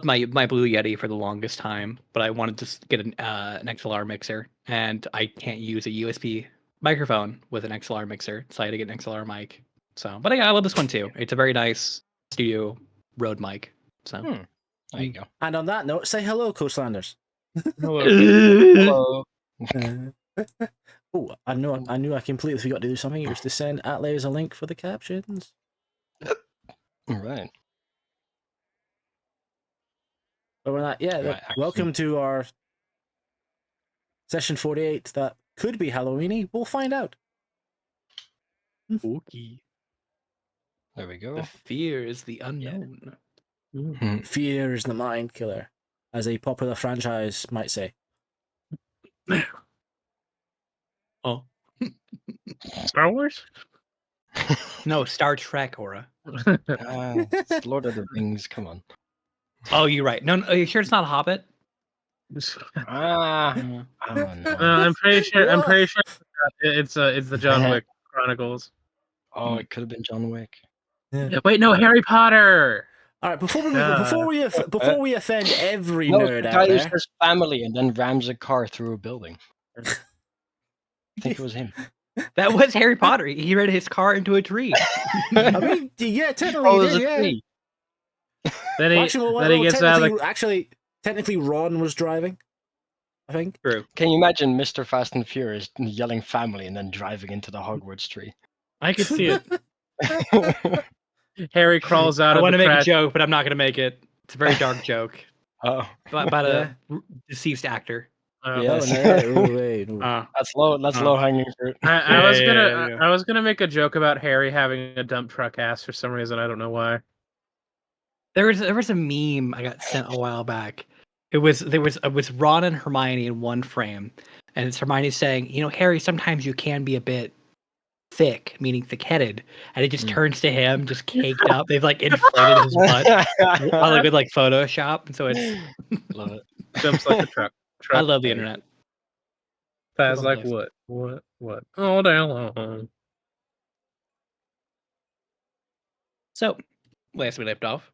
my Blue Yeti for the longest time, but I wanted to get an XLR mixer, and I can't use a USB microphone with an XLR mixer, so I had to get an XLR mic. So, but I love this one too. It's a very nice studio Rode mic. So there you go. And on that note, say hello, Coastlanders. Hello. Oh, I knew I completely forgot to do something. It was to send Atlas a link for the captions. All right. But we're not, yeah, Right, welcome to our session 48 that could be Halloweeny. We'll find out. Okay. There we go. The fear is the unknown. Fear is the mind killer, as a popular franchise might say. Oh. Star Wars? No, Star Trek, Aura. It's Lord of the Rings. Come on. Oh, you're right. No, are you sure it's not Hobbit? I don't know. I'm pretty sure. I'm pretty sure it's the John Wick Chronicles. Oh, it could have been John Wick. Yeah, wait, no, Harry Potter. All right, before we offend every No, nerd the out guy who there. says family and then rams a car through a building. I think it was him. That was Harry Potter. He ran his car into a tree. I mean, yeah, technically Oh, he it was did, a yeah. tree. Then he gets out of the... Actually, technically Ron was driving, I think. True. Can you imagine Mr. Fast and Furious yelling family and then driving into the Hogwarts tree? I could see it. Harry crawls out I of want the to make crash. a joke, but I'm not going to make it. It's a very dark joke Oh, about a deceased actor. yes. That's low hanging fruit. I was gonna make a joke about Harry having a dump truck ass for some reason. I don't know why. There was a meme I got sent a while back. It was Ron and Hermione in one frame, and it's Hermione saying, "You know, Harry, sometimes you can be a bit thick, meaning thick-headed," and it just turns to him, just caked up. They've like inflated his butt, like with like Photoshop, and so it's Love it. Jumps like a truck. I love the internet. Fast like what? Oh, down. So, last we left off,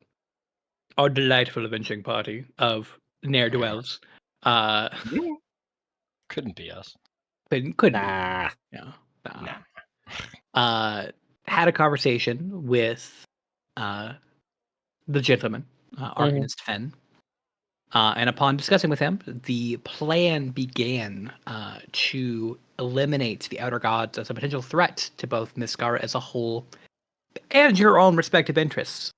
our delightful avenging party of ne'er-do-wells. Couldn't be us. Couldn't be. Nah. Had a conversation with the gentleman, Arcanist Fenn. And upon discussing with him, the plan began to eliminate the Outer Gods as a potential threat to both Miskara as a whole and your own respective interests,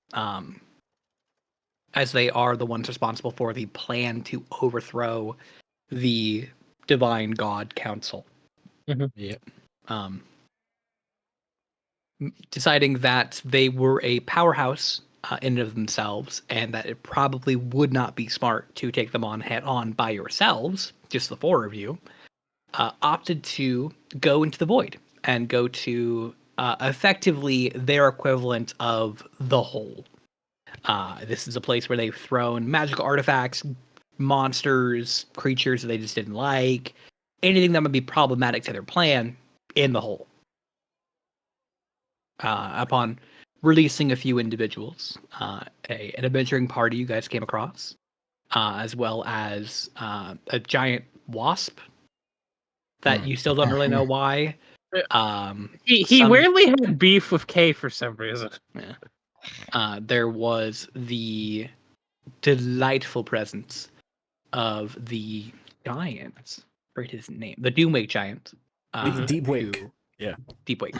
as they are the ones responsible for the plan to overthrow the Divine God Council. Yeah. Deciding that they were a powerhouse in and of themselves, and that it probably would not be smart to take them on head on by yourselves, just the four of you, opted to go into the void and go to effectively their equivalent of the Hole. This is a place where they've thrown magical artifacts, monsters, creatures that they just didn't like, anything that would be problematic to their plan in the Hole. Upon releasing a few individuals, an adventuring party you guys came across, as well as a giant wasp that you still don't really know why. He weirdly had beef with Kay for some reason. Yeah. There was the delightful presence of the giant. Forget his name. The Doomwake giant. Deepwake. Yeah. Deepwake.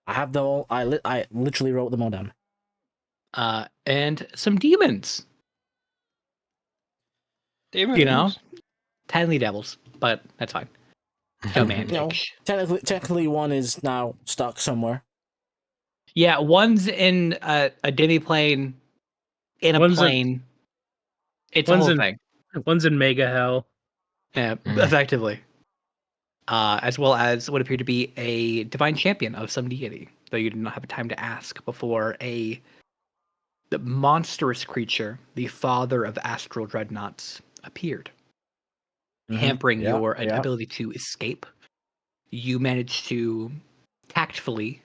I have them all. I literally wrote them all down. And some demons. Demons. You know, tiny devils, but that's fine. Oh man, technically, one is now stuck somewhere. Yeah, one's in a demiplane, in a plane. It's a whole thing. One's in mega hell. Yeah, effectively. As well as what appeared to be a divine champion of some deity, though you did not have time to ask before the monstrous creature, the father of astral dreadnoughts, appeared, hampering your ability to escape. You managed to tactfully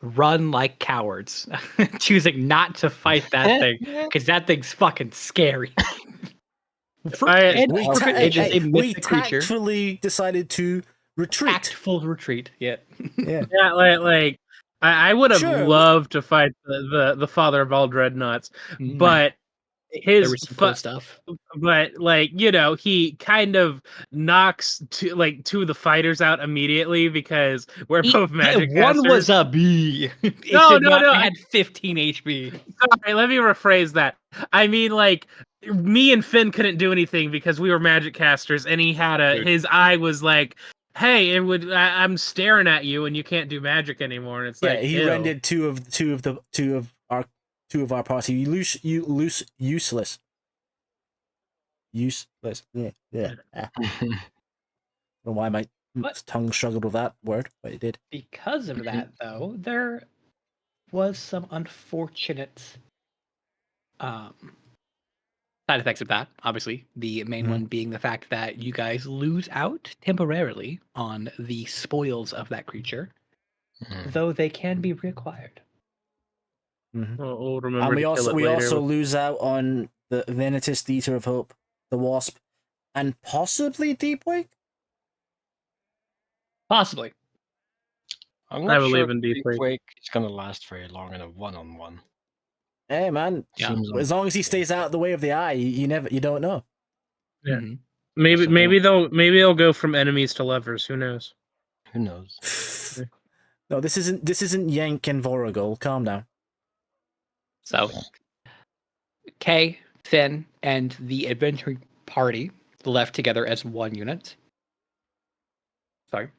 run like cowards, choosing not to fight that thing because that thing's fucking scary. It is a mythic creature. Tactfully decided to retreat. Tactful retreat. Yeah. Yeah. Yeah, like I would have Sure. loved to fight the father of all dreadnoughts, Mm. but There his was some cool stuff. but like he kind of knocks two of the fighters out immediately because we're both magic One casters. was a B. No, It had 15 HP. Sorry, let me rephrase that. I mean, like, me and Finn couldn't do anything because we were magic casters, and he had his eye was like, "Hey, I'm staring at you, and you can't do magic anymore." And it's like, he ew. rendered two of our party useless. Useless. Yeah. I don't know why my tongue struggled with that word, but it did. Because of that, though, there was some unfortunate side effects of that. Obviously, the main one being the fact that you guys lose out temporarily on the spoils of that creature, though they can be reacquired. We'll remember And we to also kill it later with- lose out on the Venetist Eater of Hope, the Wasp, and possibly Deepwake. Possibly. I'm not believe sure in Deep Deepwake. Wake is gonna last very long in a one-on-one. Hey man, Yeah. as long as he stays out of the way of the eye, you don't know. Yeah. Mhm. Maybe they'll go from enemies to lovers. Who knows? Who knows? No, this isn't Yank and Voragol. Calm down. So, Kay, Finn, and the adventuring party left together as one unit. Sorry.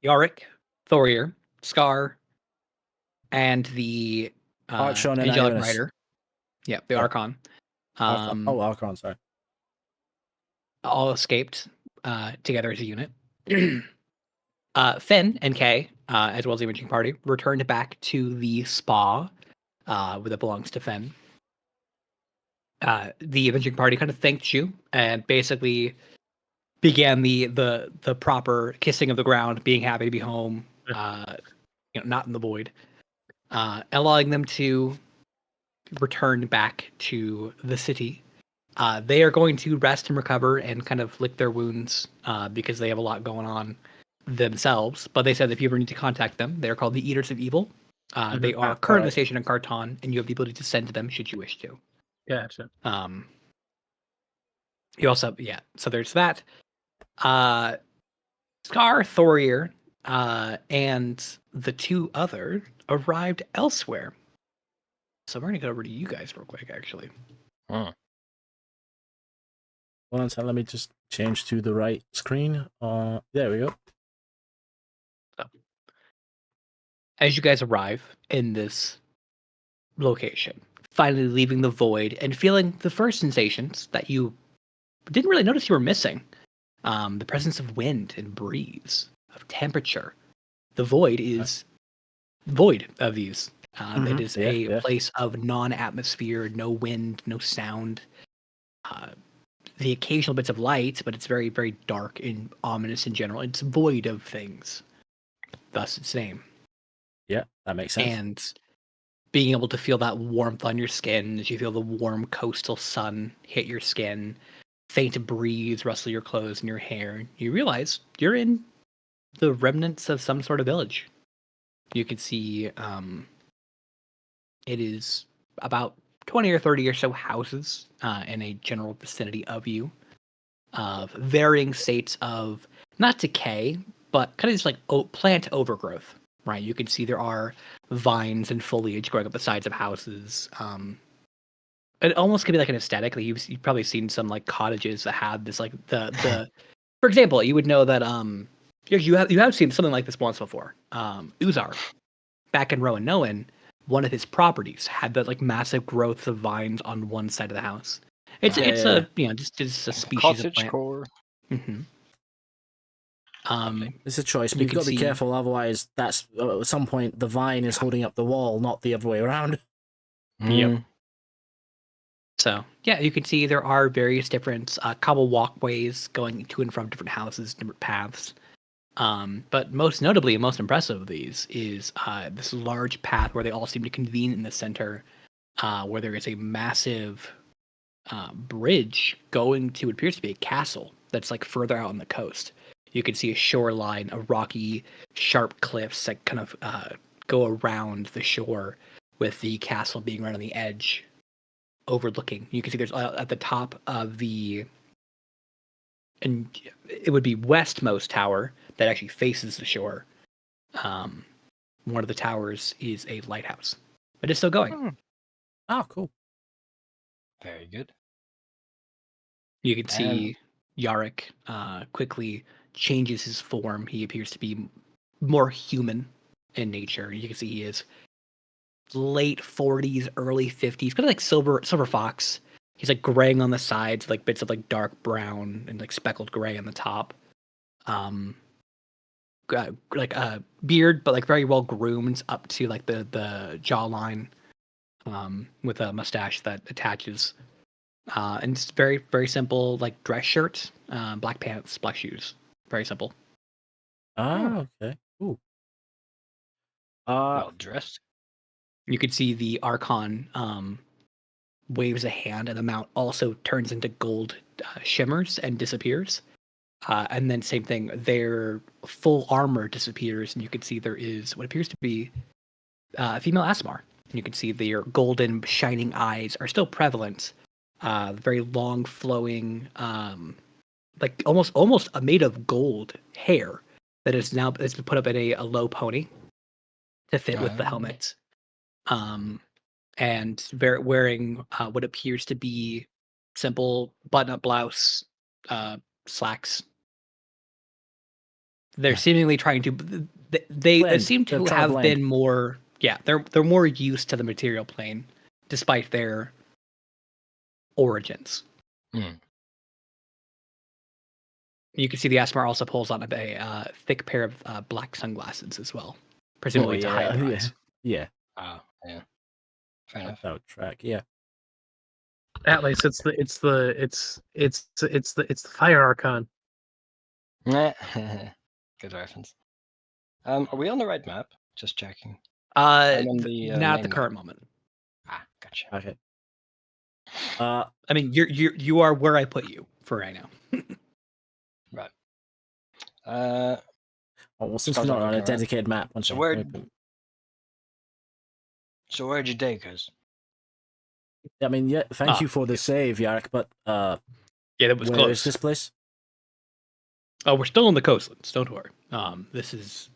Yorick, Thorir, Scar, and the Archon and Angelic Ionis. Rider. Yeah, the Archon. Archon, sorry. All escaped together as a unit. Finn and Kay, as well as the adventuring party, returned back to the spa that belongs to Finn. The adventuring party kind of thanked you and basically began the proper kissing of the ground, being happy to be home, not in the void, allowing them to return back to the city. They are going to rest and recover and kind of lick their wounds because they have a lot going on themselves. But they said that if you ever need to contact them, they're called the Eaters of Evil. They are currently stationed in Karton, and you have the ability to send to them should you wish to. Gotcha. You also, so there's that. Scar, Thorir, and the two other arrived elsewhere. So we're gonna go over to you guys real quick, actually. One second, let me just change to the right screen. There we go. So, as you guys arrive in this location, finally leaving the void and feeling the first sensations that you didn't really notice you were missing. The presence of wind and breeze, of temperature. The void is void of these. It is a place of non-atmosphere, no wind, no sound. The occasional bits of light, but it's very, very dark and ominous in general. It's void of things. Thus its name. Yeah, that makes sense. And being able to feel that warmth on your skin as you feel the warm coastal sun hit your skin, faint breeze rustle your clothes and your hair, you realize you're in the remnants of some sort of village. You can see it is about 20 or 30 or so houses in a general vicinity of you, of varying states of not decay, but kind of just like plant overgrowth, right? You can see there are vines and foliage growing up the sides of houses. It almost could be like an aesthetic. Like you've probably seen some like cottages that have this like the for example, you would know that you have seen something like this once before. Uzar, back in Roanoan, one of his properties had that like massive growth of vines on one side of the house. It's just a species of plant. Core. Mm-hmm. It's a choice, but you've got to be careful. Otherwise, that's at some point the vine is holding up the wall, not the other way around. Yep. So yeah, you can see there are various different cobble walkways going to and from different houses, different paths. But most notably and most impressive of these is this large path where they all seem to convene in the center, where there is a massive bridge going to what appears to be a castle that's like further out on the coast. You can see a shoreline of rocky, sharp cliffs that kind of go around the shore, with the castle being right on the edge, overlooking. You can see there's at the top of the, and it would be westmost tower that actually faces the shore. One of the towers is a lighthouse, but it's still going. Oh, cool. Very good. You can see Yarick quickly changes his form. He appears to be more human in nature. You can see he is late 40s, early 50s, kind of like silver fox. He's like graying on the sides, like bits of like dark brown and like speckled gray on the top. Like a beard, but like very well groomed up to like the jawline, with a mustache that attaches. And it's very, very simple, like dress shirt, black pants, black shoes. Very simple. Okay. Ooh. Well dressed. You could see the Archon waves a hand, and the mount also turns into gold shimmers and disappears. And then same thing, their full armor disappears, and you can see there is what appears to be a female Asmar. You can see their golden, shining eyes are still prevalent. Very long, flowing, like almost made of gold hair that is now it's been put up in a low pony to fit with the helmet. And wearing what appears to be simple button-up blouse, slacks. They're seemingly trying to. They seem to have been more. Yeah, they're more used to the material plane, despite their origins. You can see the Asmar also pulls on a thick pair of black sunglasses as well, presumably to hide their eyes. Yeah. Yeah. Fair enough. That would track. Yeah. Atlas, it's the Fire Archon. Good reference. Are we on the right map? Just checking. Not at the current moment. Gotcha. Okay. I mean, you are where I put you for right now. Right. Well, since we're not on a dedicated map, So where'd you take us? I mean, yeah. Thank you for the save, Yarek. But yeah, that was where close. is this place? Oh, we're still in the coastlands. Don't worry. This is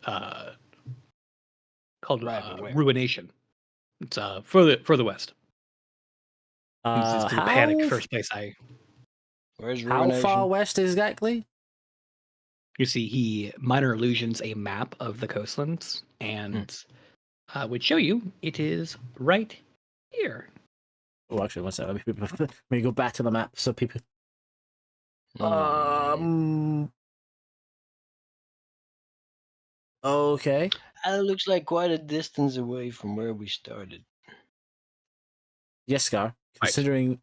called Ruination. It's further west. This is the panic first place I. Where's Ruination? How far west exactly? You see, he minor illusions a map of the coastlands and would show you it is right here. Oh, actually, one second. Let me go back to the map so people. Okay. It looks like quite a distance away from where we started. Yes, Scar. Considering,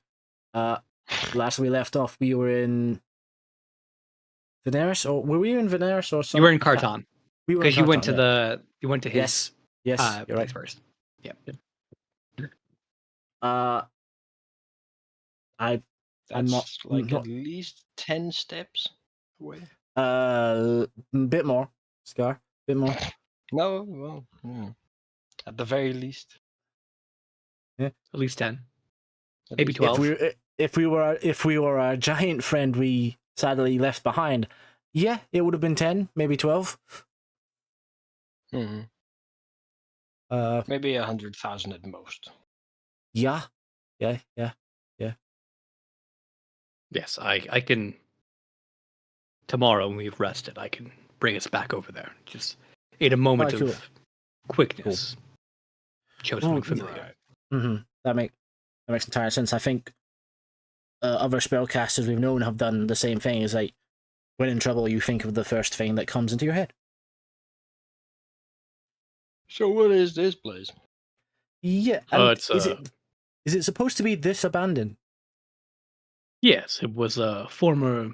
last we left off, we were in Veneris, or were we in Veneris or something? You were in Carton. Because you went to Yes, his you're place right. first. Yep. I'm not at least 10 steps away. Bit more, Scar. Bit more. No, well, at the very least. Yeah, at least 10, maybe 12. If we were a giant friend we sadly left behind, yeah, it would have been 10, maybe 12. Maybe 100,000 at most. Yeah. Yes, I can. Tomorrow, when we've rested, I can bring us back over there. Just in a moment of quickness. Chose something familiar. That makes entire sense. I think other spellcasters we've known have done the same thing. Is like, when in trouble, you think of the first thing that comes into your head. So what is this place? Yeah. Is it supposed to be this abandoned? Yes, it was a former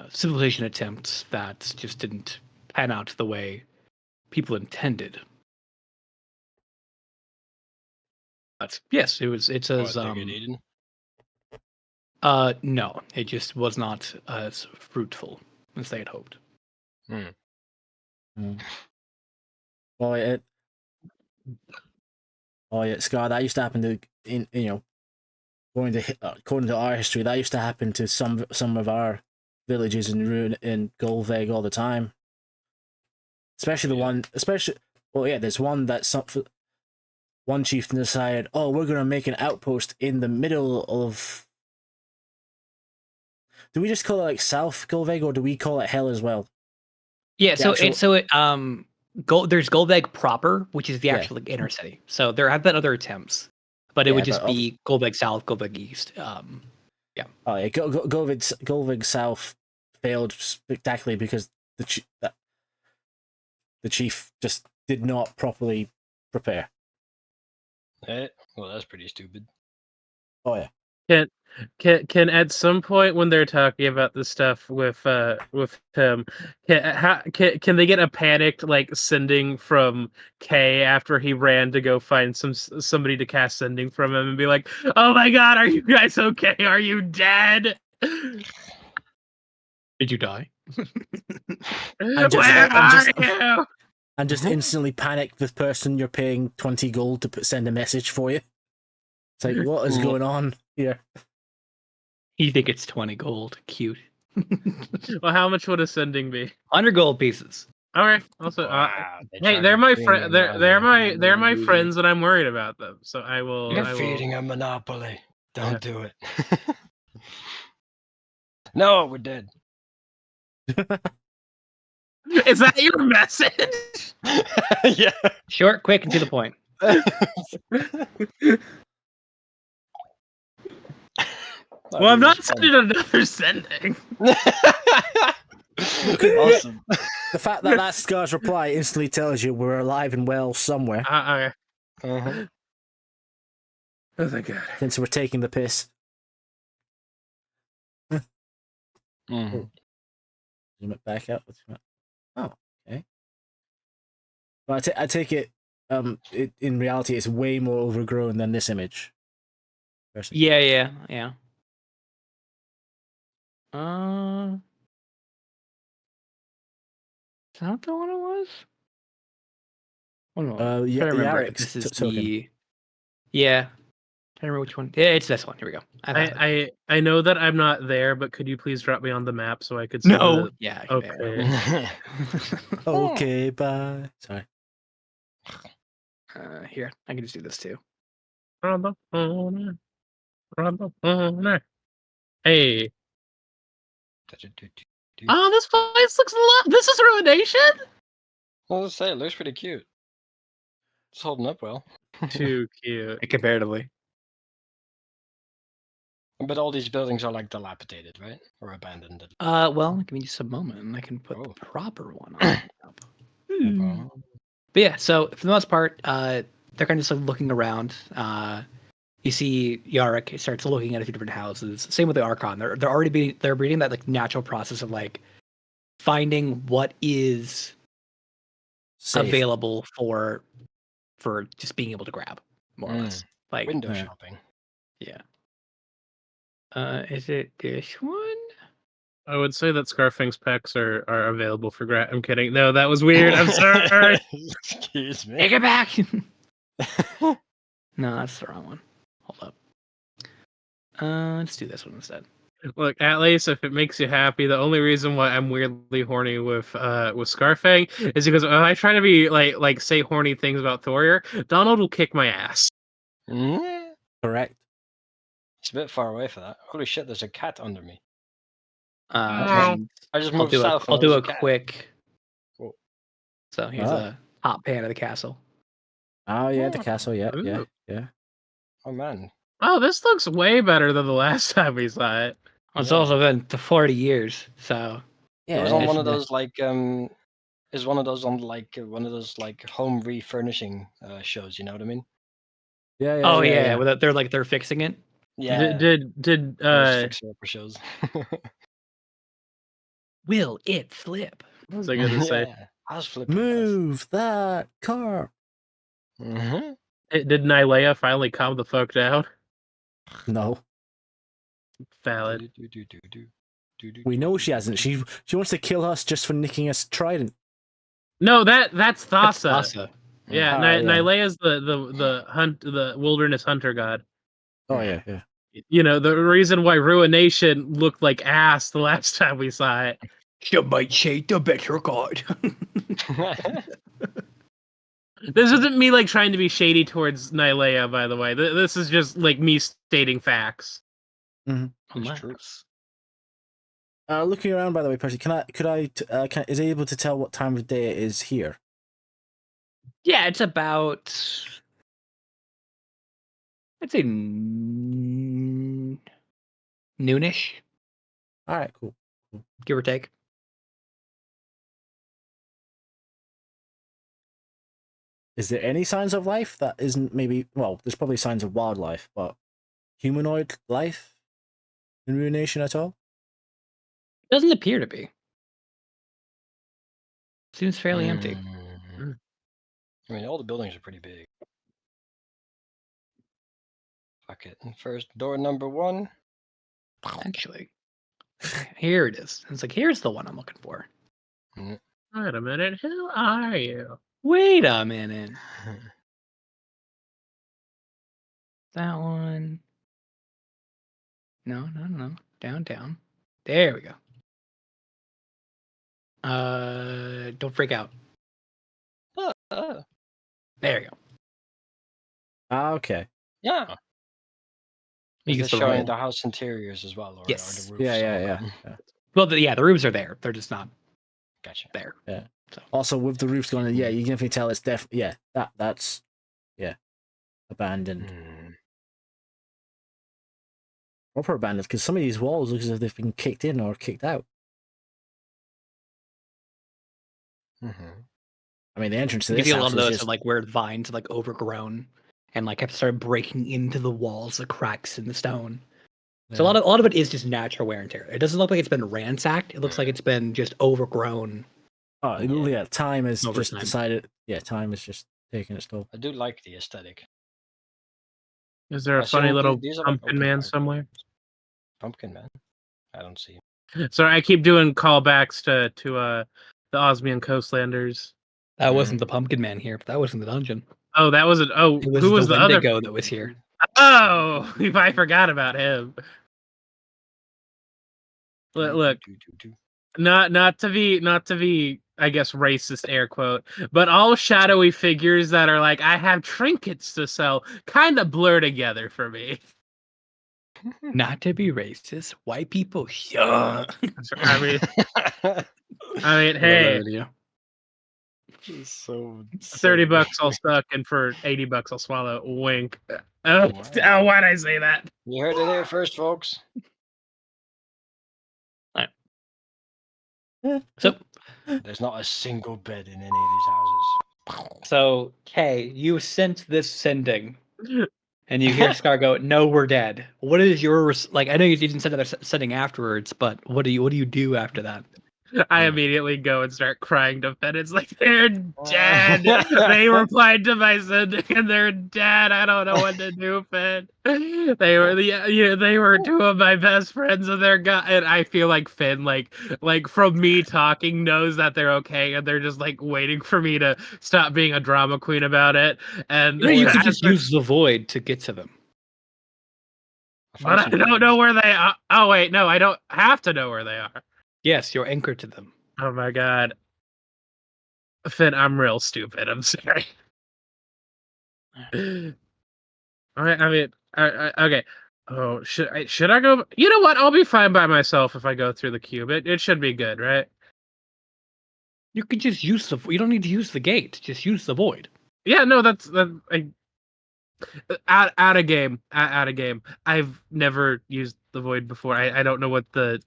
civilization attempts that just didn't pan out the way people intended. But yes, it was. It says no, it just was not as fruitful as they had hoped. Oh yeah, Scar. That used to happen to according to our history, that used to happen to some of our villages in Golveg all the time. Especially there's one that one chieftain decided, oh, we're gonna make an outpost in the middle of. Do we just call it like South Golveg, or do we call it Hell as well? Yeah, there's Golveg proper, which is the actual like, inner city. So there have been other attempts, but it would just be Golveg South, Golveg East. Yeah. Oh yeah, Golveg South failed spectacularly because the chief just did not properly prepare. Well, that's pretty stupid. Oh yeah. Can at some point when they're talking about this stuff with him, can they get a panicked like sending from K after he ran to go find somebody to cast sending from him and be like, oh my god, are you guys okay? Are you dead? Did you die? Where are you? And just instantly panic the person you're paying 20 gold to send a message for you. It's like, what is going on here? You think it's 20 gold? Cute. Well, how much would a sending be? 100 gold pieces. All right. Also, Wow, hey, they're my friend. They're my friends, and I'm worried about them. So I will. You're feeding a monopoly. Don't do it. No, we're dead. Is that your message? Yeah. Short, quick, and to the point. Well, I'm not sending another sending. Awesome. The fact that Scar's reply instantly tells you we're alive and well somewhere. Okay. Uh-huh. Oh, thank God. Since we're taking the piss. Mm-hmm. Zoom it back out. Oh, okay. Well, I take it. In reality, it's way more overgrown than this image. Personally. Yeah. Is that the one it was? Oh no. Yeah, I remember Yarrick's this is token. the. Yeah. I remember which one. Yeah, it's this one. Here we go. I know that I'm not there, but could you please drop me on the map so I could see No. the... Yeah. Okay. Okay, bye. Sorry. Here, I can just do this too. Hey. Oh, this place looks This is Ruination? Well, let's say it looks pretty cute. It's holding up well. Too cute. Comparatively. But all these buildings are like dilapidated, right? Or abandoned. Well, give me just a moment and I can put the proper one on. Oh. But yeah, so for the most part, they're kind of just like looking around. You see Yarrick starts looking at a few different houses. Same with the Archon. They're already reading that like natural process of like finding what is available for just being able to grab, more or less. Like window shopping. Yeah. Is it this one? I would say that Scarfang's packs are available for grab. I'm kidding. No, that was weird. I'm sorry. Excuse me. Take it back. No, that's the wrong one. Hold up. Let's do this one instead. Look, at least if it makes you happy, the only reason why I'm weirdly horny with Scarfang is because if I try to be like say horny things about Thorir, Donald will kick my ass. Correct. It's a bit far away for that. Holy shit! There's a cat under me. I just moved south. I'll do a quick. Cool. So here's a top pan of the castle. Oh yeah, the castle. Yeah. Oh man. Oh, this looks way better than the last time we saw it. Well, it's also been 40 years, so yeah. It was on one of those like is one of those on like one of those like home refurnishing shows. You know what I mean? Yeah. Oh yeah. Well, they're fixing it. Yeah. Did fixer-upper shows. Will it flip? What was I gonna say? Yeah, I was flipping. Move that car. Mm-hmm. Did Nylea finally calm the fuck down? No, Valid. we know she hasn't. She wants to kill us just for nicking us trident. No, that's That's Thassa. Thassa. Yeah, Ah, yeah. Nylea's the wilderness hunter god. Oh yeah, yeah. You know, the reason why Ruination looked like ass the last time we saw it. You might say the better god. This isn't me like trying to be shady towards Nylea, by the way. This is just like me stating facts. It's true. Looking around, by the way, Percy, is it able to tell what time of day it is here? Yeah, it's about, I'd say noonish, All right, cool. give or take. Is there any signs of life that isn't maybe? Well, there's probably signs of wildlife, but humanoid life in Ruination at all? Doesn't appear to be. Seems fairly empty. I mean, all the buildings are pretty big. Fuck it. First, door number 1. Actually, here it is. It's like, here's the one I'm looking for. Mm. Wait a minute, who are you? Wait a minute. That one. No. Down. There we go. Don't freak out. There you go. Okay. Yeah. You Is can this still showing roll. the house interiors as well? Or Yes. Are the roofs Yeah. Well, the rooms are there. They're just not Gotcha. there. Yeah. So Also, with the roofs going, yeah, you can definitely tell it's that's abandoned. Proper abandoned, because some of these walls look as if they've been kicked in or kicked out. I mean, the entrance to You this can see a lot house of is those just are like where vines are like overgrown and like have started breaking into the walls, the cracks in the stone. So a lot of it is just natural wear and tear. It doesn't look like it's been ransacked. It looks like it's been just overgrown. Oh yeah, time has Over just time. decided. Yeah, time is just taking its toll. I do like the aesthetic. Is there a I funny assume little these are like pumpkin open man fire somewhere? buildings. Pumpkin man? I don't see. Sorry, I keep doing callbacks to the Osmium Coastlanders. That wasn't the pumpkin man here, but that was in the dungeon. Oh, that wasn't. Oh, It was who was the the other? Wendigo that was here. Oh, I forgot about him. Look, not to be, I guess, racist air quote, but all shadowy figures that are like, I have trinkets to sell, kind of blur together for me. Not to be racist, white people. Yeah. I mean, hey, so $30 I'll suck, and for $80 I'll swallow. Wink. Oh, Wow. why'd I say that? You heard it here first, folks. So There's not a single bed in any of these houses. So, Kay, you sent this sending, and you hear Scar go, "No, we're dead." What is your like? I know you didn't send another sending afterwards, but what do you do after that? I immediately go and start crying to Finn. It's like, they're dead. They replied to my sending and they're dead. I don't know what to do, Finn. They were they were two of my best friends, and they're and I feel like Finn, like from me talking, knows that they're okay, and they're just like waiting for me to stop being a drama queen about it. And You could just use the void to get to them. But I don't know where they are. Oh wait, no, I don't have to know where they are. Yes, you're anchored to them. Oh my god. Finn, I'm real stupid. I'm sorry. I mean, okay. Oh, should I go? You know what? I'll be fine by myself if I go through the cube. It should be good, right? You could just use you don't need to use the gate. Just use the void. Yeah, no, out of game. I've never used the void before. I don't know what the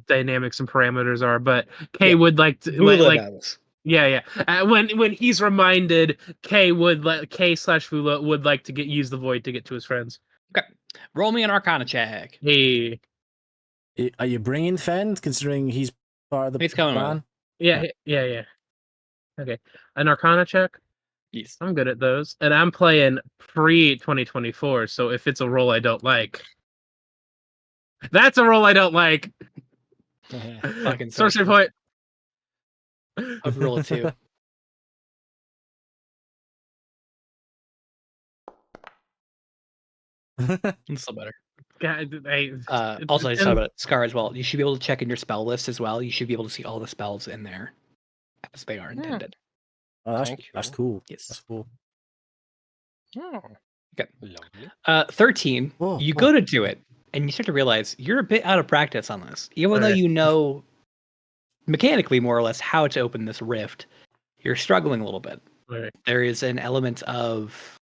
dynamics and parameters are, but Kay would like to Yeah. When he's reminded, K/Vula would like to use the void to get to his friends. Okay, roll me an Arcana check. Hey, Are you bringing Fenn, considering he's part of the He's coming with plan? Yeah. Okay, an Arcana check. Yes. I'm good at those, and I'm playing pre-2024. So if it's a role I don't like, that's a role I don't like. Fucking Sorcery point. I've rolled a 2. It's still better. God, Also, I just thought about Scar as well. You should be able to check in your spell list as well. You should be able to see all the spells in there as they are intended. Oh, that's Thank that's you. cool. Yes. That's cool. Okay. Lovely. 13. Whoa, You whoa. go to do it, and you start to realize you're a bit out of practice on this. Even though Okay. you know mechanically more or less how to open this rift, you're struggling a little bit. Okay. There is an element of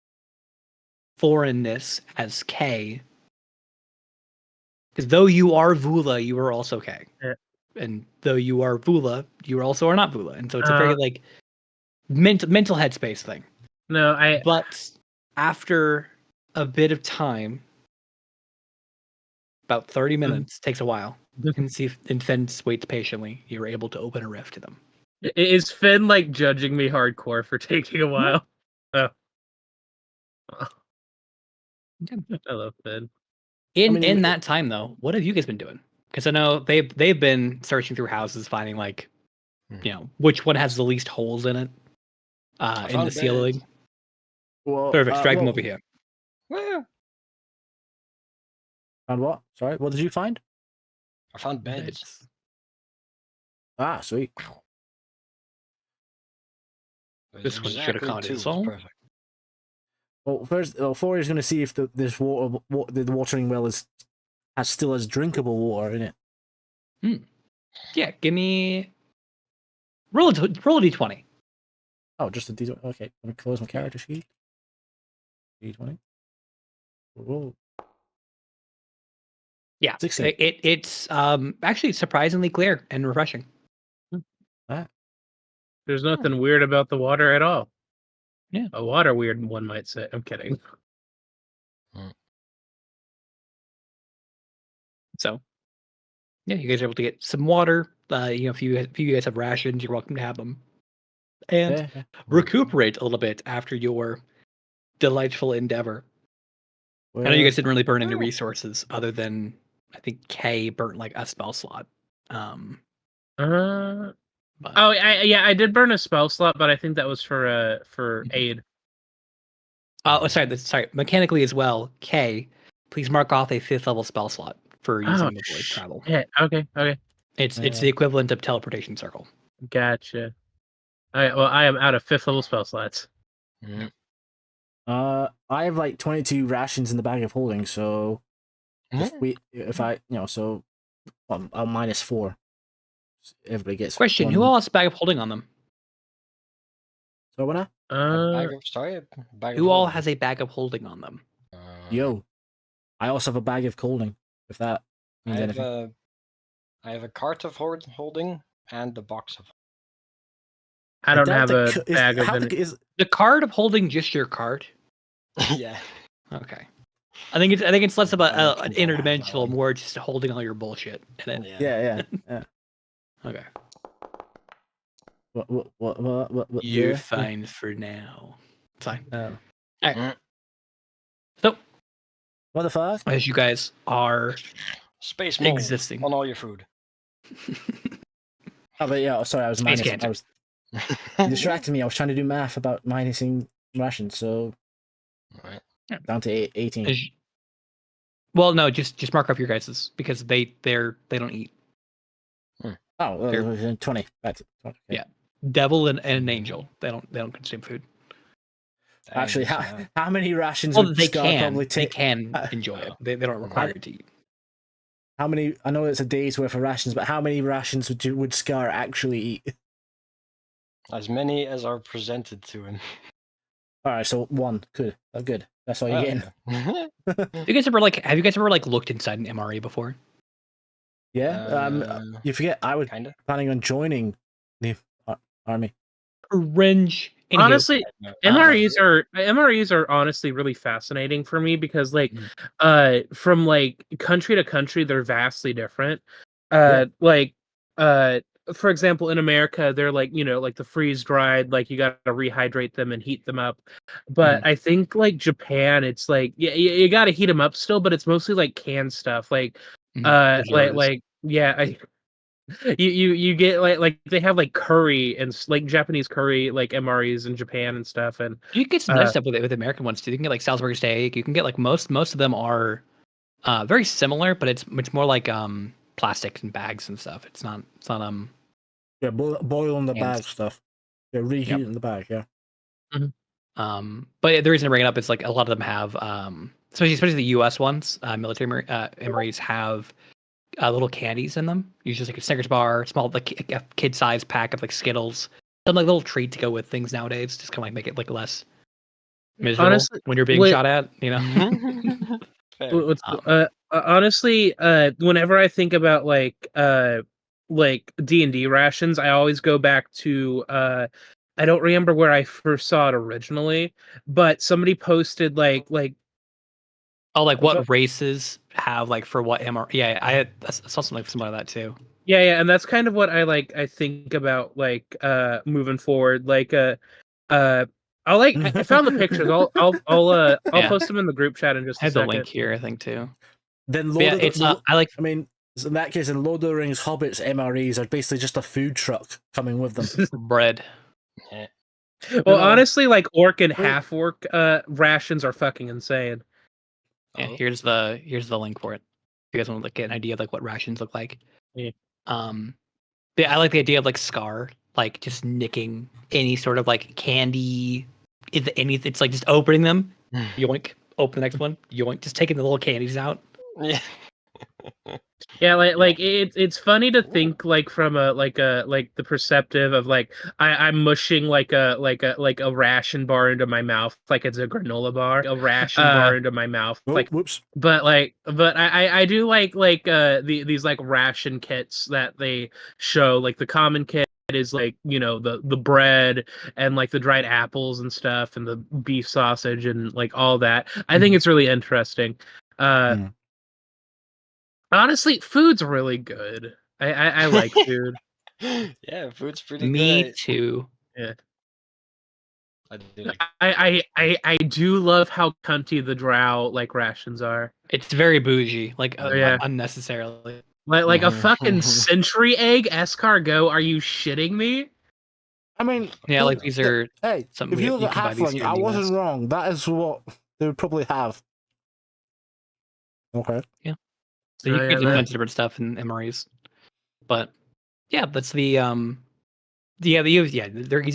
foreignness as K. Because though you are Vula, you are also K. Yeah. And though you are Vula, you also are not Vula. And so it's a very like mental headspace thing. No, But after a bit of time, about 30 minutes, takes a while, and see if Finn waits patiently, you're able to open a rift to them. Is Finn like judging me hardcore for taking a while? Oh. I love Finn. In that time though, what have you guys been doing? Because I know they've been searching through houses, finding like, which one has the least holes in it, in the ceiling. Well, Perfect. Drag them over here. Woo! And what? Sorry, what did you find? I found beds. Ah, sweet. This one should have caught his soul. Perfect. Well, first, Floria's going to see if the watering well has still has drinkable water in it. Yeah, give me roll a d20. Oh, just a d20. Okay, let me close my character sheet. D20. Roll. Yeah, 16. it's actually surprisingly clear and refreshing. There's nothing weird about the water at all. Yeah, a water weird one might say. I'm kidding. So, yeah, you guys are able to get some water. If you guys have rations, you're welcome to have them, and recuperate a little bit after your delightful endeavor. I know you guys didn't really burn any resources other than I think Kay burnt like a spell slot. But... I did burn a spell slot, but I think that was for aid. Sorry. Mechanically as well, Kay, please mark off a 5th level spell slot for using the void travel. Yeah. Okay. It's the equivalent of teleportation circle. Gotcha. All right. Well, I am out of 5th level spell slots. I have like 22 rations in the bag of holding, so so I'll minus 4. Everybody gets. Question: 1. Who all has a bag of holding on them? So what? Who all has a bag of holding on them? Yo, I also have a bag of holding. If that means anything. I have a cart of holding and the box of. I don't have a bag of any. Is the card of holding just your card? Yeah. Okay. I think it's less about an interdimensional, more just holding all your bullshit in it. Yeah. Okay. What? You're fine for now. It's fine. All right. So, what the fuck? As you guys are space mold existing on all your food. But yeah, sorry, I was minusing. I was distracting me. I was trying to do math about minusing rations, so down to 18. Well, no, just mark up your guys's because they don't eat. Oh, 20. That's okay. Yeah, devil and an angel. They don't consume food. Actually, how many rations? Well, would they Scar can. Probably they can enjoy it. They don't require it to eat. How many? I know it's a day's worth of rations, but how many rations would Scar actually eat? As many as are presented to him. All right, so 1. Good. Oh, good. That's all you're getting. Have you guys ever looked inside an MRE before? Yeah. You forget I was planning on joining the army. Cringe. Honestly, MREs are honestly really fascinating for me because from like country to country they're vastly different. for example, in America, they're like, like the freeze dried, like you got to rehydrate them and heat them up. But I think like Japan, it's like you got to heat them up still, but it's mostly like canned stuff, like Preservatives. you get like they have like curry and like Japanese curry, like MREs in Japan and stuff, and You can get some nice stuff with American ones too. You can get like Salisbury steak. You can get like most of them are very similar, but it's more like plastic and bags and stuff. It's not Yeah, boil in the canned bag stuff. Yeah, reheat Yep. in the bag. Yeah. But the reason I bring it up is like a lot of them have especially the U.S. ones, military MREs have little candies in them. Usually like a Snickers bar, small like a kid-sized pack of like Skittles, some like little treat to go with things nowadays. Just kind of like make it like less miserable honestly, when you're being shot at. honestly, whenever I think about like D&D rations, I always go back to I don't remember where I first saw it originally, but somebody posted like Oh, like what races have like for what MR? Yeah, I saw something similar to that too. yeah, and that's kind of what I think about like moving forward. Like I found the pictures. I'll Yeah. post them in the group chat in just I a have the second. link here, I think too. Then But yeah, it's not. I mean, in that case, in Lord of the Rings, Hobbits MREs are basically just a food truck coming with them. bread. Well, honestly, like orc and half orc rations are fucking insane. Yeah, here's the link for it. If you guys want to get an idea of like what rations look like. Yeah. I like the idea of like Scar, like just nicking any sort of like candy. It's like just opening them, yoink. Open the next one, yoink. Just taking the little candies out. Yeah. Yeah, like it's funny to think like from a like the perspective of like I'm mushing like a ration bar into my mouth like it's a granola bar, a ration bar into my mouth. Oh, like whoops. But I do like these like ration kits that they show. Like the common kit is like the bread and like the dried apples and stuff and the beef sausage and like all that. I think it's really interesting. Honestly, food's really good. I like food. Yeah, food's pretty Me good. too. Yeah. I do like I do love how cunty the drow like rations are. It's very bougie, like unnecessarily. Like a fucking century egg escargot. Are you shitting me? I mean, yeah, like these are. Hey, if you look at halfling, I wasn't wrong. That is what they would probably have. Okay. Yeah. So you can get a bunch of different stuff in MREs, but yeah, that's the they're easy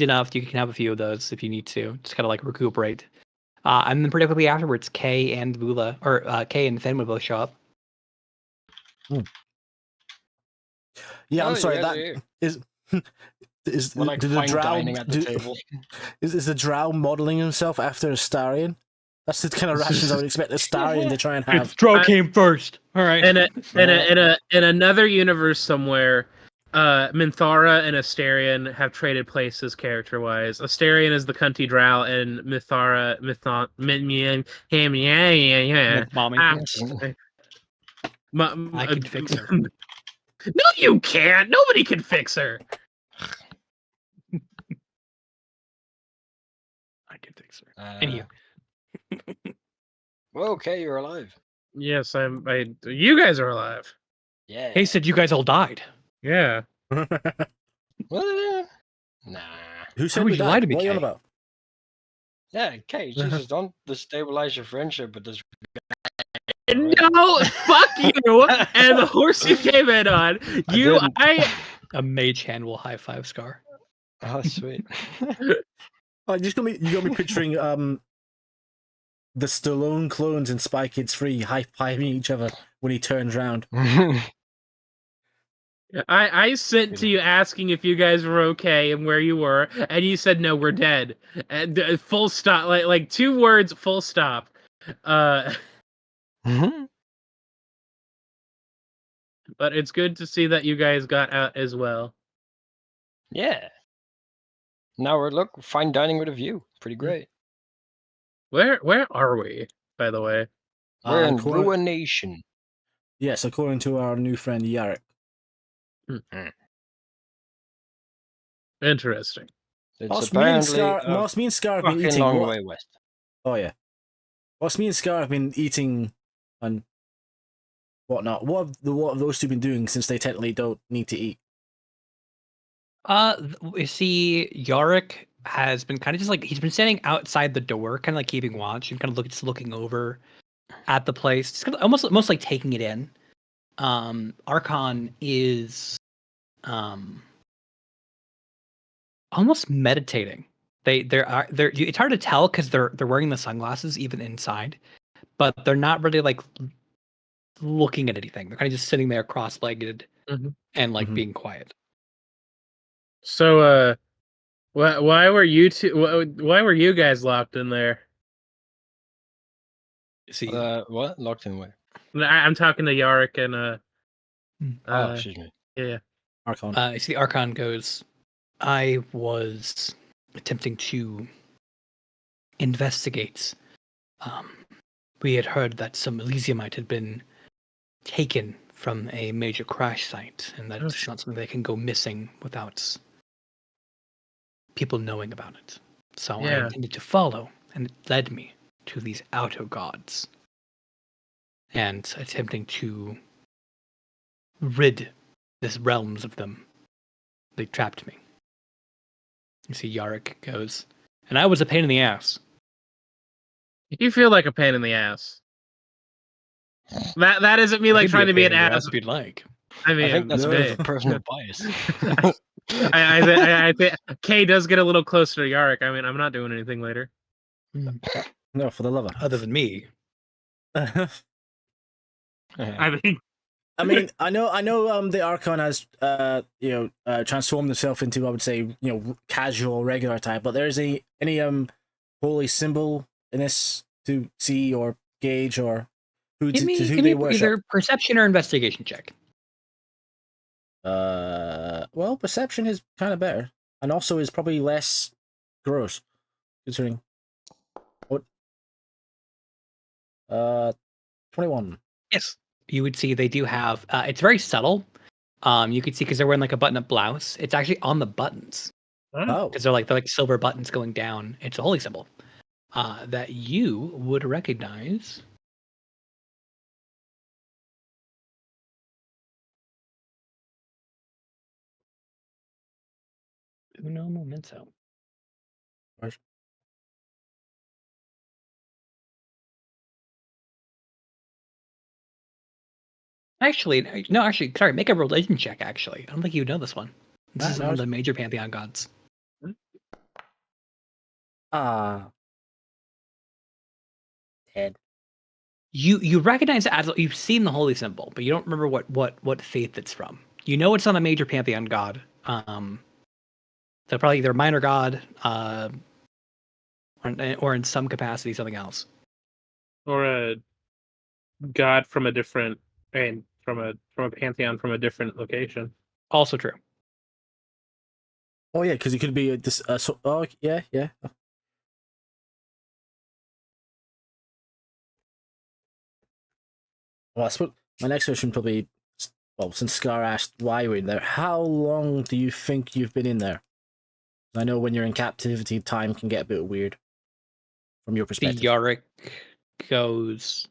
enough. You can have a few of those if you need to. Just gotta like recuperate. And then pretty quickly afterwards, Kay and Vula or Kay and Finn would both show up. Yeah, I'm sorry. That is like did the drow dining at the table. Is the drow modeling himself after Astarion? That's the kind of rations I would expect Astarion to try and have. Drow came first. All right. In another universe somewhere, Minthara and Astarion have traded places character-wise. Astarion is the cunty drow, and Minthara, I can fix her. No, you can't. Nobody can fix her. I can fix her. Anywho. Well, okay, you're alive. Yes, you guys are alive. Yeah. He said you guys all died. Yeah. Well, nah. Who said we died? What are you on about? Yeah, Kay, Jesus, don't destabilize your friendship with this. No, fuck you, and the horse you came in on. A mage hand will high five Scar. Oh, sweet. Oh, you got me picturing the Stallone clones in Spy Kids 3 high-fiving each other when he turns around. I sent to you asking if you guys were okay and where you were, and you said no, we're dead. And full stop, like 2 words, full stop. But it's good to see that you guys got out as well. Yeah. Now we're fine dining with a view. Pretty great. Where are we, by the way? We're in Ruination. Yes, according to our new friend Yarrick. Interesting. It's Whilst me and apparently Scar have been fucking eating long what? way west. Oh yeah. Whilst me and Scar have been eating and whatnot, what have those two been doing since they technically don't need to eat? You see, Yarick has been kind of just like he's been standing outside the door, kind of like keeping watch and kind of just looking over at the place, just kind of almost like taking it in. Archon is almost meditating. They're it's hard to tell because they're wearing the sunglasses even inside, but they're not really like looking at anything. They're kind of just sitting there cross-legged and like being quiet. So, why were you why were you guys locked in there? See, What? Locked in where? I'm talking to Yarick and Oh, excuse me. yeah. Archon. you see, the Archon goes, I was attempting to investigate. We had heard that some Elysiumite had been taken from a major crash site, and that it's not something that can go missing without people knowing about it. So I intended to follow, and it led me to these outer gods, and attempting to rid this realms of them. They trapped me. You see, Yarick goes, and I was a pain in the ass. You feel like a pain in the ass. That isn't me like trying to be an ass. If you'd like. I mean, I think that's a bit of me. a personal bias. I think Kay does get a little closer to Yarick. I mean, I'm not doing anything later. No, for the lover. Other than me. I think. I mean, I know. The Archon has, transformed himself into, I would say, casual, regular type. But there's any holy symbol in this to see or gauge or who Give me they worship? either perception or investigation check. Well, perception is kind of better, and also is probably less gross, considering. What? 21. Yes. You would see they do have. It's very subtle. You could see because they're wearing like a button-up blouse. It's actually on the buttons Oh, because they're like silver buttons going down. It's a holy symbol that you would recognize. Uno momento. Actually, no. Actually, sorry. Make a religion check. Actually, I don't think you know this one. This is one of the major pantheon gods. Dead. You recognize it as you've seen the holy symbol, but you don't remember what faith it's from. You know it's not a major pantheon god. So probably either a minor god, or in some capacity something else. Or a god from a different and from a pantheon from a different location. Also true. Oh yeah, because it could be this. Yeah. Well, I suppose my next question probably, well, since Scar asked why you're in there, how long do you think you've been in there? I know when you're in captivity, time can get a bit weird from your The perspective. Yarick goes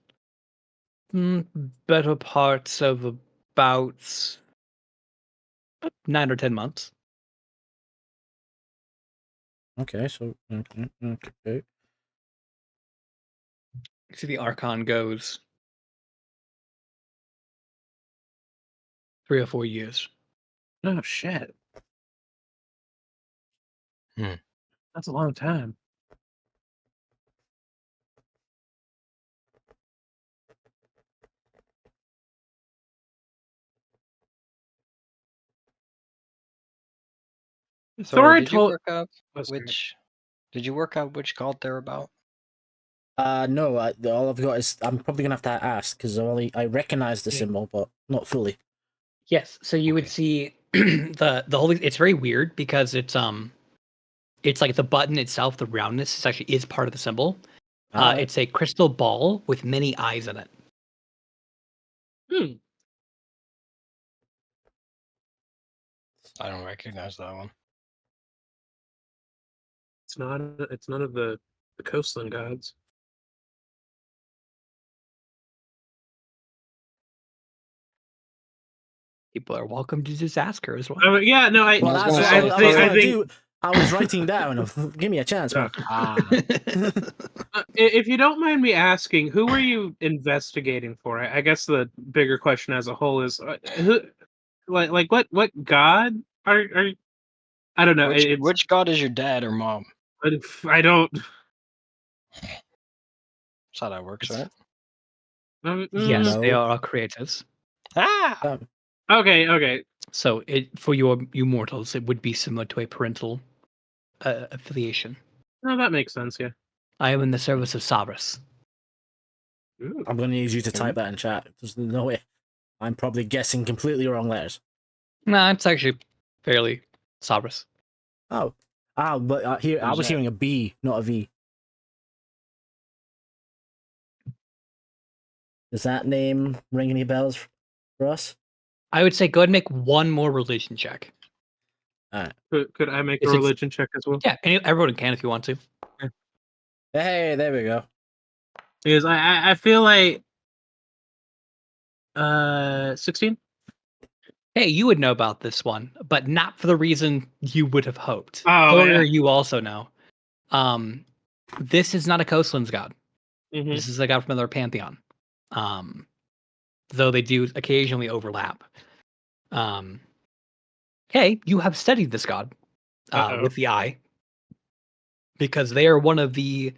better parts of about 9 or 10 months. Okay, so okay. See, the Archon goes 3 or 4 years. Oh shit. That's a long time. So did you work out which god they're about? No, all I've got is I'm probably gonna have to ask because I recognize the symbol, but not fully. Yes, so you would see the holy. It's very weird because it's like the button itself, the roundness is part of the symbol. It's a crystal ball with many eyes in it. I don't recognize that one. It's not. It's none of the coastland gods. People are welcome to just ask her as well. Yeah, no, Well, was that's gonna what say, I was I gonna think do. I was writing down. Give me a chance, man. if you don't mind me asking, who were you investigating for? I guess the bigger question as a whole is who, like what god are I don't know. which god is your dad or mom? I don't. That's how that works, right? Yes, No. they are all creators. Ah! Okay. So for you mortals, it would be similar to a parental affiliation. No, that makes sense. Yeah. I am in the service of S.O.C.s. Ooh. I'm going to need you to type that in chat. There's no way. I'm probably guessing completely wrong letters. Nah, it's actually fairly S.O.C.s. Oh. But here I Who's was that? hearing a B, not a V. Does that name ring any bells for us? I would say go ahead and make one more religion check. Could I make a Is it- religion check as well? Yeah, everyone can if you want to. Hey, there we go. Because I feel like 16. Hey, you would know about this one, but not for the reason you would have hoped. Oh, However, yeah. you also know. This is not a coastlands god. Mm-hmm. This is a god from another pantheon. Though they do occasionally overlap. Hey, you have studied this god with the eye. Because they are one of the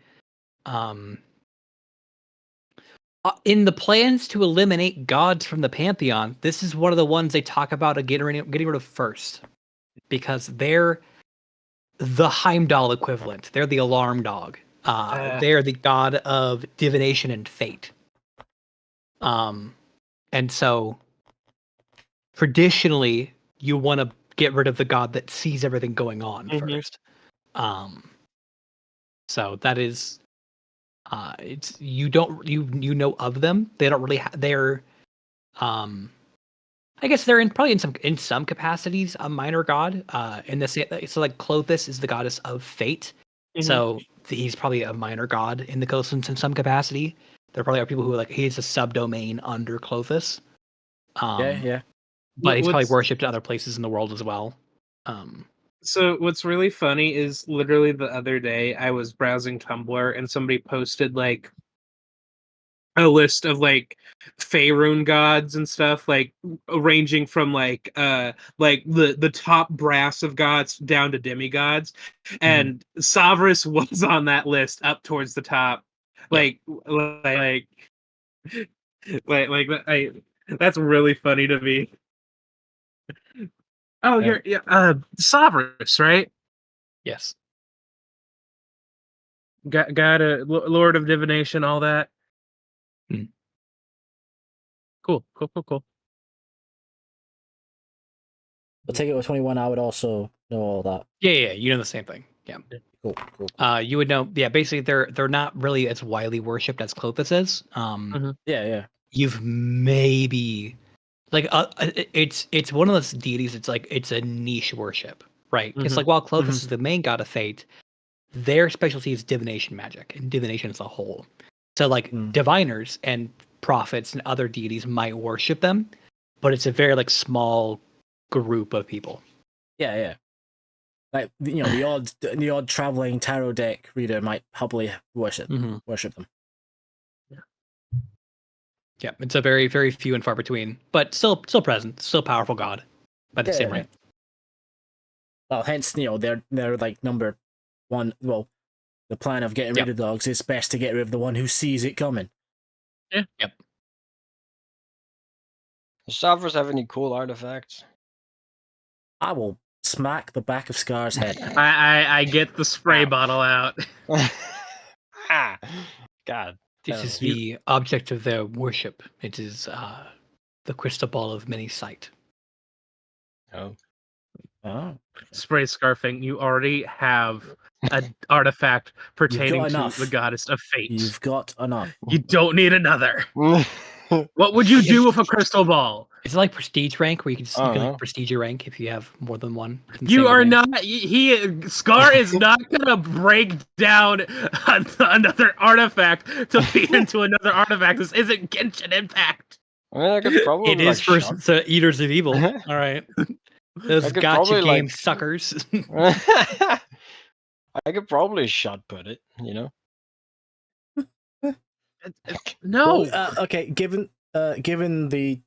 in the plans to eliminate gods from the pantheon, this is one of the ones they talk about getting rid of first. Because they're the Heimdall equivalent. They're the alarm dog. They're the god of divination and fate. And so traditionally you want to get rid of the god that sees everything going on first. So that is it's you know of them. They don't really they're I guess they're probably in some capacities a minor god. In this, so like Clothis is the goddess of fate, so he's probably a minor god in the coastlands in some capacity. There probably are people who are like he's a subdomain under Clothis. Yeah. But he's probably worshipped in other places in the world as well. So what's really funny is literally the other day I was browsing Tumblr and somebody posted like a list of like Faerun gods and stuff, like ranging from like the top brass of gods down to demigods, and S.O.C.s was on that list up towards the top. Like that's really funny to me. Oh, Yeah. you're S.O.C.s, right? Yes. Got a Lord of Divination, all that. Cool. I'll take it with 21. I would also know all that. Yeah, you know the same thing. Yeah. Cool. You would know. Yeah, basically they're not really as widely worshipped as Clothis is. Yeah. You've maybe like it's one of those deities. It's like it's a niche worship, right? It's like while Clothis is the main god of fate, their specialty is divination magic and divination as a whole. So like diviners and prophets and other deities might worship them, but it's a very like small group of people. Yeah. Like the odd traveling tarot deck reader might probably worship them. Yeah, it's a very, very few and far between, but still present, still powerful god by the same rate. Well, hence they're like number one. Well, the plan of getting rid of dogs is best to get rid of the one who sees it coming. Yeah. Yep. Does S.O.C.s have any cool artifacts? I will smack the back of Scar's head. I get the spray bottle out. God. This is the object of their worship. It is the crystal ball of many sight. Oh. Spray scarfing. You already have an artifact pertaining to the goddess of fate. You've got enough. You don't need another. What would you do with a crystal ball? Is it like prestige rank where you can I don't know. like prestige your rank if you have more than one? Can say You your are name? not. Scar is not gonna break down another artifact to feed into another artifact. This isn't Genshin Impact. I mean, I could probably It is like for shot. the Eaters of Evil. All right. Those I could gotcha probably, game like- suckers. I could probably shot put it, you know. No. Well, okay, given the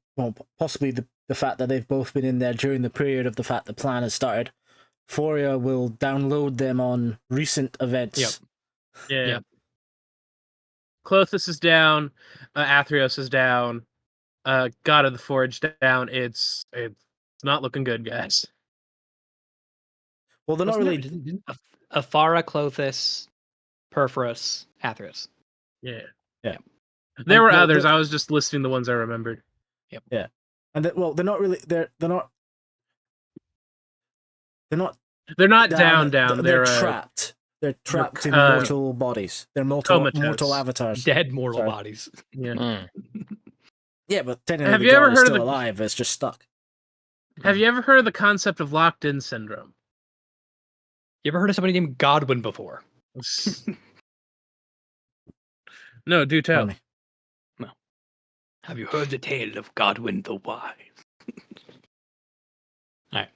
possibly the fact that they've both been in there during the period of the fact the plan has started, Foria will download them on recent events. Yep. Yeah. Yeah. Clothis is down. Athreos is down. God of the Forge down. It's not looking good, guys. Well, they're not Wasn't really. there Aphara, Clothis, Perforus, Athreus. Yeah. Yeah. There were well, others. I was just listing the ones I remembered. Yeah, and they're not really. They're not. They're not. They're not down. They're trapped. They're trapped in mortal bodies. They're mortal avatars. Dead mortal Sorry. bodies. Yeah. Yeah, but technically Have the you ever god is heard of still the- alive. It's just stuck. Have you ever heard of the concept of locked-in syndrome? You ever heard of somebody named Godwin before? No, do tell. Tell me. Have you heard the tale of Godwin the Wise? All right.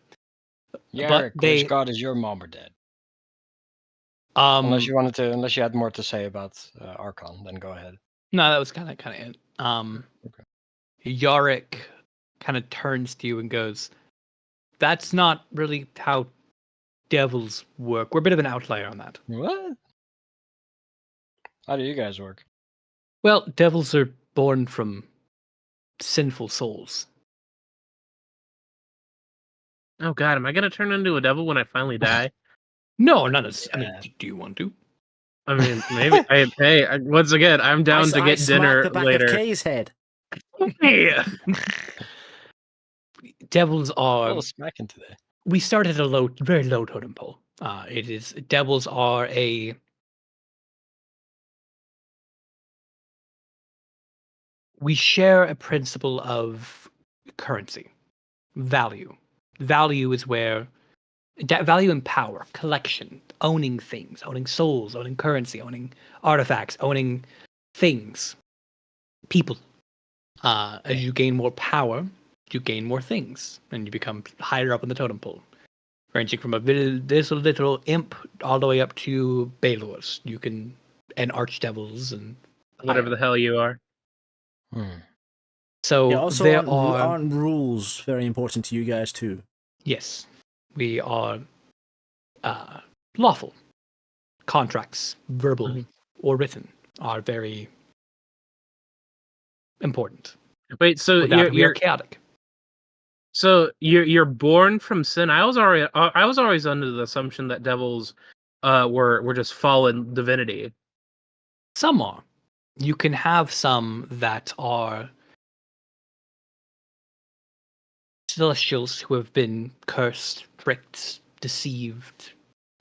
Yeah, they- which god is your mom or dad? Unless you had more to say about Archon, then go ahead. No, that was kind of it. Okay. Yarick kind of turns to you and goes, "That's not really how devils work. We're a bit of an outlier on that. What? How do you guys work? Well, devils are born from sinful souls. Oh God, am I gonna turn into a devil when I finally die? No, not as. I mean, do you want to? I mean, maybe. Once again, I'm down to get dinner the back later. Of Kay's head. Hey! Devils A are. little smacking today. We started at a very low totem pole. It is devils are a. We share a principle of currency, value. Value is where value and power, collection, owning things, owning souls, owning currency, owning artifacts, owning things, people. As you gain more power, you gain more things, and you become higher up in the totem pole, ranging from this little imp all the way up to Balors. You can and archdevils and Whatever the hell you are. So Yeah, also there aren't rules very important to you guys too? Yes, we are lawful. Contracts, verbal or written, are very important. Wait, so Without we are you're chaotic. so you're born from sin. I was always under the assumption that devils were just fallen divinity. Some are. You can have some that are celestials who have been cursed, tricked, deceived,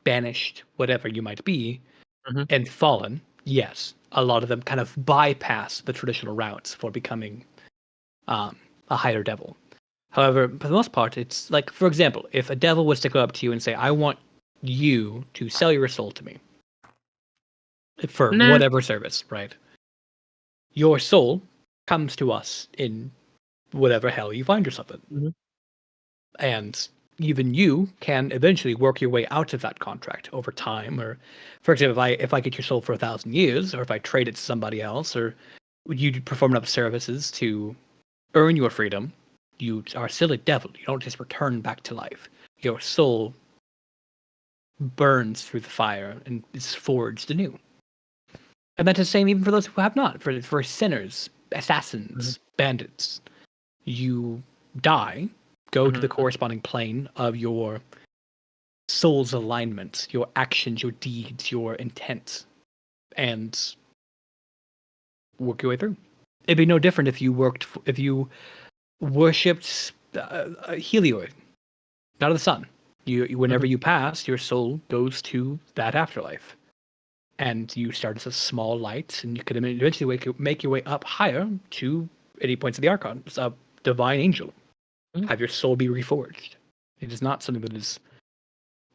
banished, whatever you might be, and fallen. Yes, a lot of them kind of bypass the traditional routes for becoming a higher devil. However, for the most part, it's like, for example, if a devil was to go up to you and say, "I want you to sell your soul to me for whatever service," right? Your soul comes to us in whatever hell you find yourself in. And even you can eventually work your way out of that contract over time. Or, for example, if I get your soul for 1,000 years, or if I trade it to somebody else, or you perform enough services to earn your freedom, you are still a devil. You don't just return back to life. Your soul burns through the fire and is forged anew. And that's the same even for those who have not. For sinners, assassins, bandits, you die, go to the corresponding plane of your soul's alignment, your actions, your deeds, your intent, and work your way through. It'd be no different if you worshipped Heliod, god of the sun. Whenever you pass, your soul goes to that afterlife. And you start as a small light, and you could eventually make your way up higher to any points of the Archon. It's a divine angel. Mm. Have your soul be reforged. It is not something that is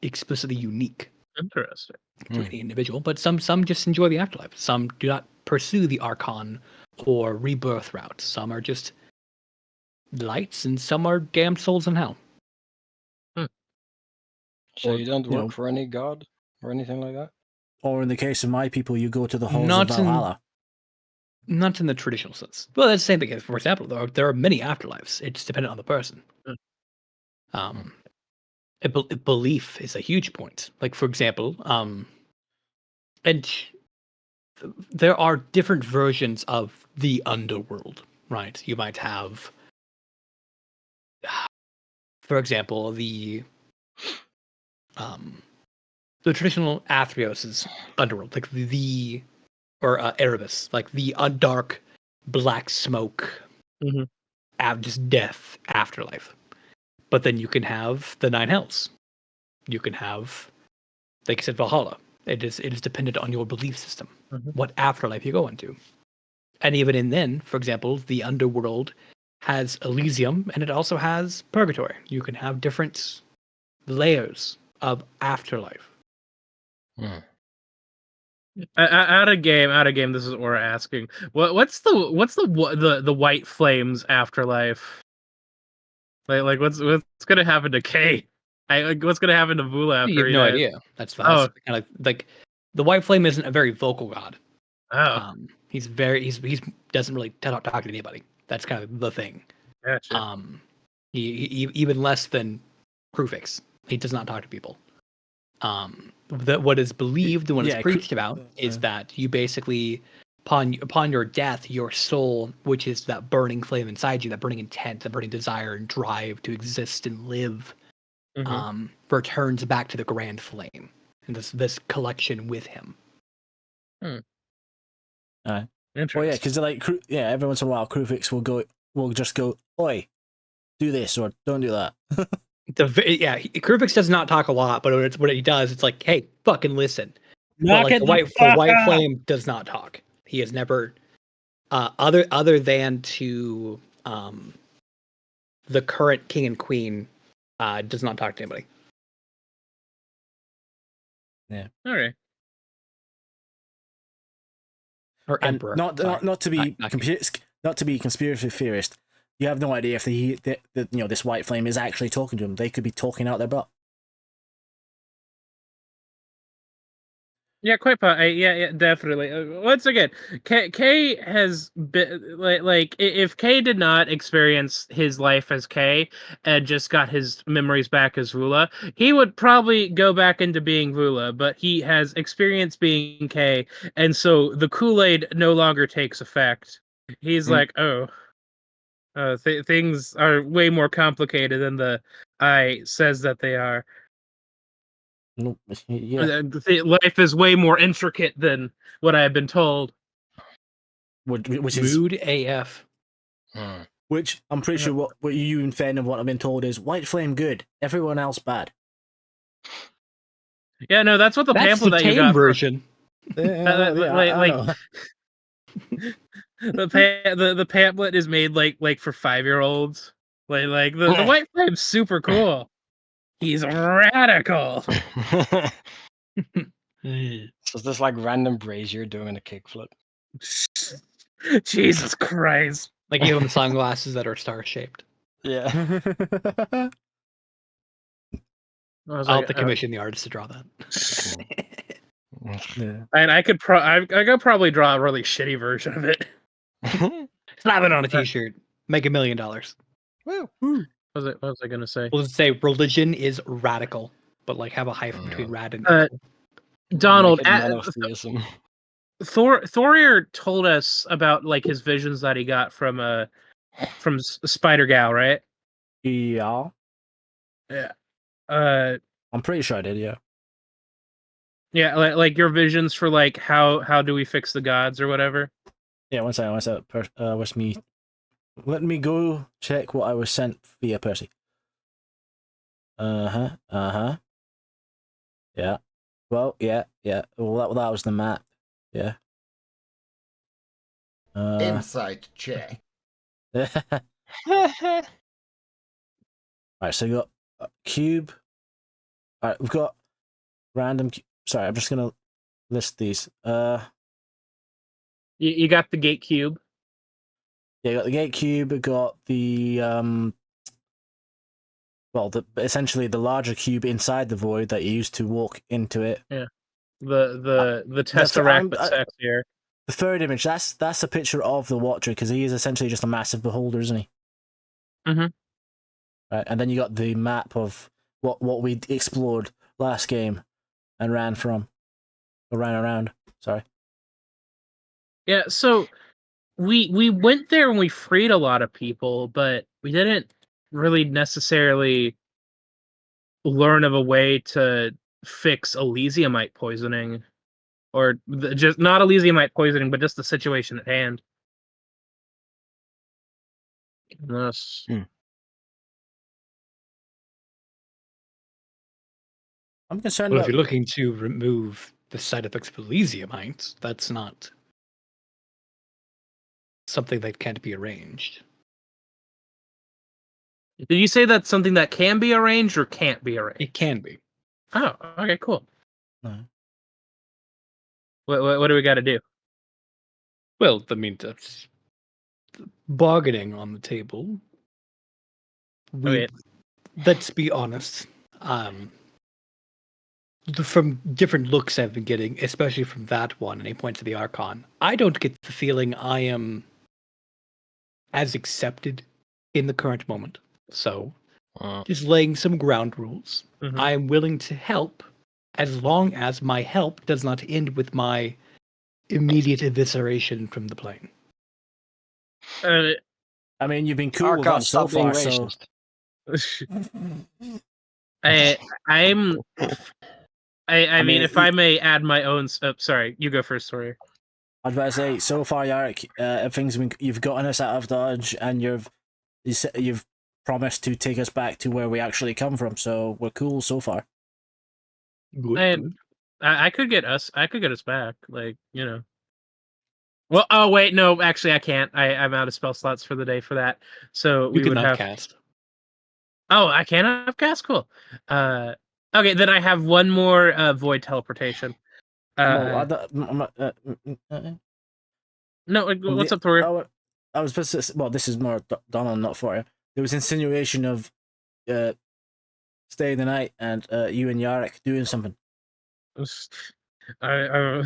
explicitly unique Interesting. to any individual, but some just enjoy the afterlife. Some do not pursue the Archon or rebirth route. Some are just lights, and some are damned souls in hell. So Or, you don't you work know- for any god or anything like that? Or in the case of my people, you go to the halls of Not in- Valhalla. Not in the traditional sense. Well, that's the same thing. For example, there are many afterlives. It's dependent on the person. Belief is a huge point. Like, for example, and there are different versions of the underworld, right? You might have, for example, the traditional Athreos is underworld, like or Erebus, like the dark black smoke, Mhm. just death afterlife. But then you can have the nine hells. You can have, like I said, Valhalla. It is dependent on your belief system, what afterlife you go into. And even in then, for example, the underworld has Elysium, and it also has purgatory. You can have different layers of afterlife. Out of game. This is Aura asking. What's the White Flames afterlife? Like what's gonna happen to Kay? What's gonna happen to Vula after You have he no dies? idea. That's Oh. kind of like the White Flame isn't a very vocal god. Oh, He's doesn't really talk to anybody. That's kind of the thing. gotcha. He even less than Krufix. He does not talk to people. What is believed and what is preached about is that you basically, upon your death, your soul, which is that burning flame inside you, that burning intent, that burning desire and drive to exist and live, returns back to the grand flame, and this collection with him. Interesting. Oh yeah, because every once in a while, Krufix will just go, "Oi, do this or don't do that." Krufix does not talk a lot, but what he does, it's like, hey, fucking listen. Knock But like it the White Flame does not talk. He has never, other than to the current king and queen, does not talk to anybody. Yeah. All right. Or And emperor. not to be Not not to be conspiracy theorist. You have no idea if this White Flame is actually talking to him. They could be talking out their butt. Yeah, quite. Yeah, definitely. Once again, K has been like if K did not experience his life as K and just got his memories back as Vula, he would probably go back into being Vula. But he has experienced being K, and so the Kool-Aid no longer takes effect. He's like, things are way more complicated than the I says that they are. Yeah. Life is way more intricate than what I have been told. Which is Rude AF. Which I'm pretty sure what you and Fen and what I've been told is White Flame good, everyone else bad. Yeah, no, that's what the pamphlet the that you tame got version. I know. The pamphlet is made like for 5-year-olds. Like the White Flame's super cool. He's radical. So this like random brazier doing a kickflip. Jesus Christ. Like even the sunglasses that are star shaped. Yeah. I'll have to commission the artist to draw that. Yeah. And I could probably draw a really shitty version of it. Slap it on a t-shirt. Make $1 million. Woo. What was I gonna say? We'll just say religion is radical, but like have a hyphen between rad and equal. Donald, Make it monotheism. Thorier told us about like his visions that he got from Spider Gal, right? Yeah. Yeah. I'm pretty sure I did, yeah. Yeah, like your visions for like how do we fix the gods or whatever. Yeah, one second. Let me go check what I was sent via Percy. Yeah. Well, yeah. Well, that was the map. Yeah. Insight check. Alright, so you got cube. Alright, we've got random. Sorry, I'm just gonna list these. You got the gate cube. Yeah, you got the gate cube. We got the essentially the larger cube inside the void that you use to walk into it. Yeah. The tesseract that's sexier. The third image, that's a picture of the Watcher, because he is essentially just a massive beholder, isn't he? Mm-hmm. Right, and then you got the map of what we explored last game and ran around. Sorry. Yeah, so we went there and we freed a lot of people, but we didn't really necessarily learn of a way to fix Elysiumite poisoning, or just not Elysiumite poisoning, but just the situation at hand. Yes. I'm concerned Well, about... if you're looking to remove the side effects of Elysiumite, that's not something that can't be arranged. Did you say that's something that can be arranged or can't be arranged? It can be. Oh, okay, cool. No. What do we got to do? Well, I mean, that's bargaining on the table. Let's be honest. From different looks I've been getting, especially from that one, and he points to the Archon, I don't get the feeling I am as accepted in the current moment. So, just laying some ground rules. Mm-hmm. I am willing to help as long as my help does not end with my immediate evisceration from the plane. I mean, you've been cool Archon, with us so stop being far, so... I mean, if I may add my own... sorry, you go first, sorry. I was about to say, so far, Yarrick, you've gotten us out of Dodge, and you've promised to take us back to where we actually come from, so we're cool so far. Good. I could get us back, like, you know. Well, oh wait, no, actually I can't. I'm out of spell slots for the day for that. So we would have cast. Oh, I can't upcast? Cool. Okay, then I have one more void teleportation. No, what's up, Tori? I was supposed to... Well, this is more Donald, not for you. There was insinuation of stay the night and you and Yarrick doing something. I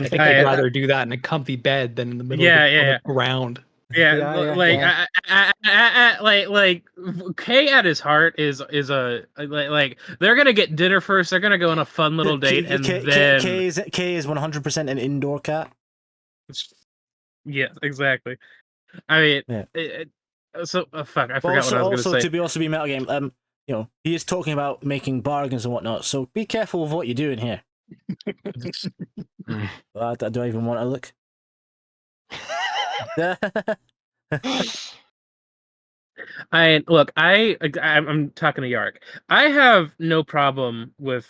think I'd rather do that in a comfy bed than in the middle of the ground. Like Kay at his heart is a like they're gonna get dinner first. They're gonna go on a fun little date, and then Kay is 100% an indoor cat. Yeah, exactly. I mean, fuck. I forgot what I was gonna say. To be meta game, you know, he is talking about making bargains and whatnot. So be careful of what you're doing here. Do I even want to look? I'm talking to Yark. I have no problem with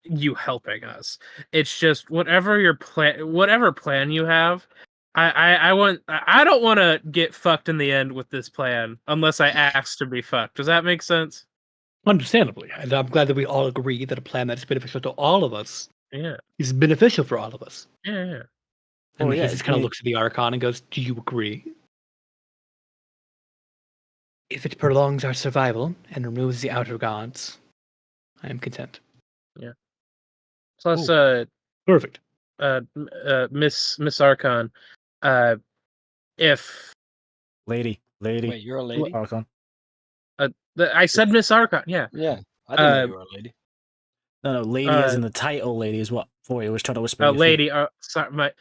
you helping us. It's just whatever plan you have. I don't want to get fucked in the end with this plan unless I ask to be fucked. Does that make sense? Understandably, and I'm glad that we all agree that a plan that's beneficial to all of us is beneficial for all of us. Yeah. And he just kind of looks at the Archon and goes, "Do you agree? If it prolongs our survival and removes the outer gods, I am content." Yeah. Plus, perfect. Miss Archon, if lady, wait, you're a lady? Archon. I said Miss Archon. Yeah. Yeah, I didn't know you were a lady. No, lady as in the title. Lady is what for you was trying to whisper. Lady. Sorry, my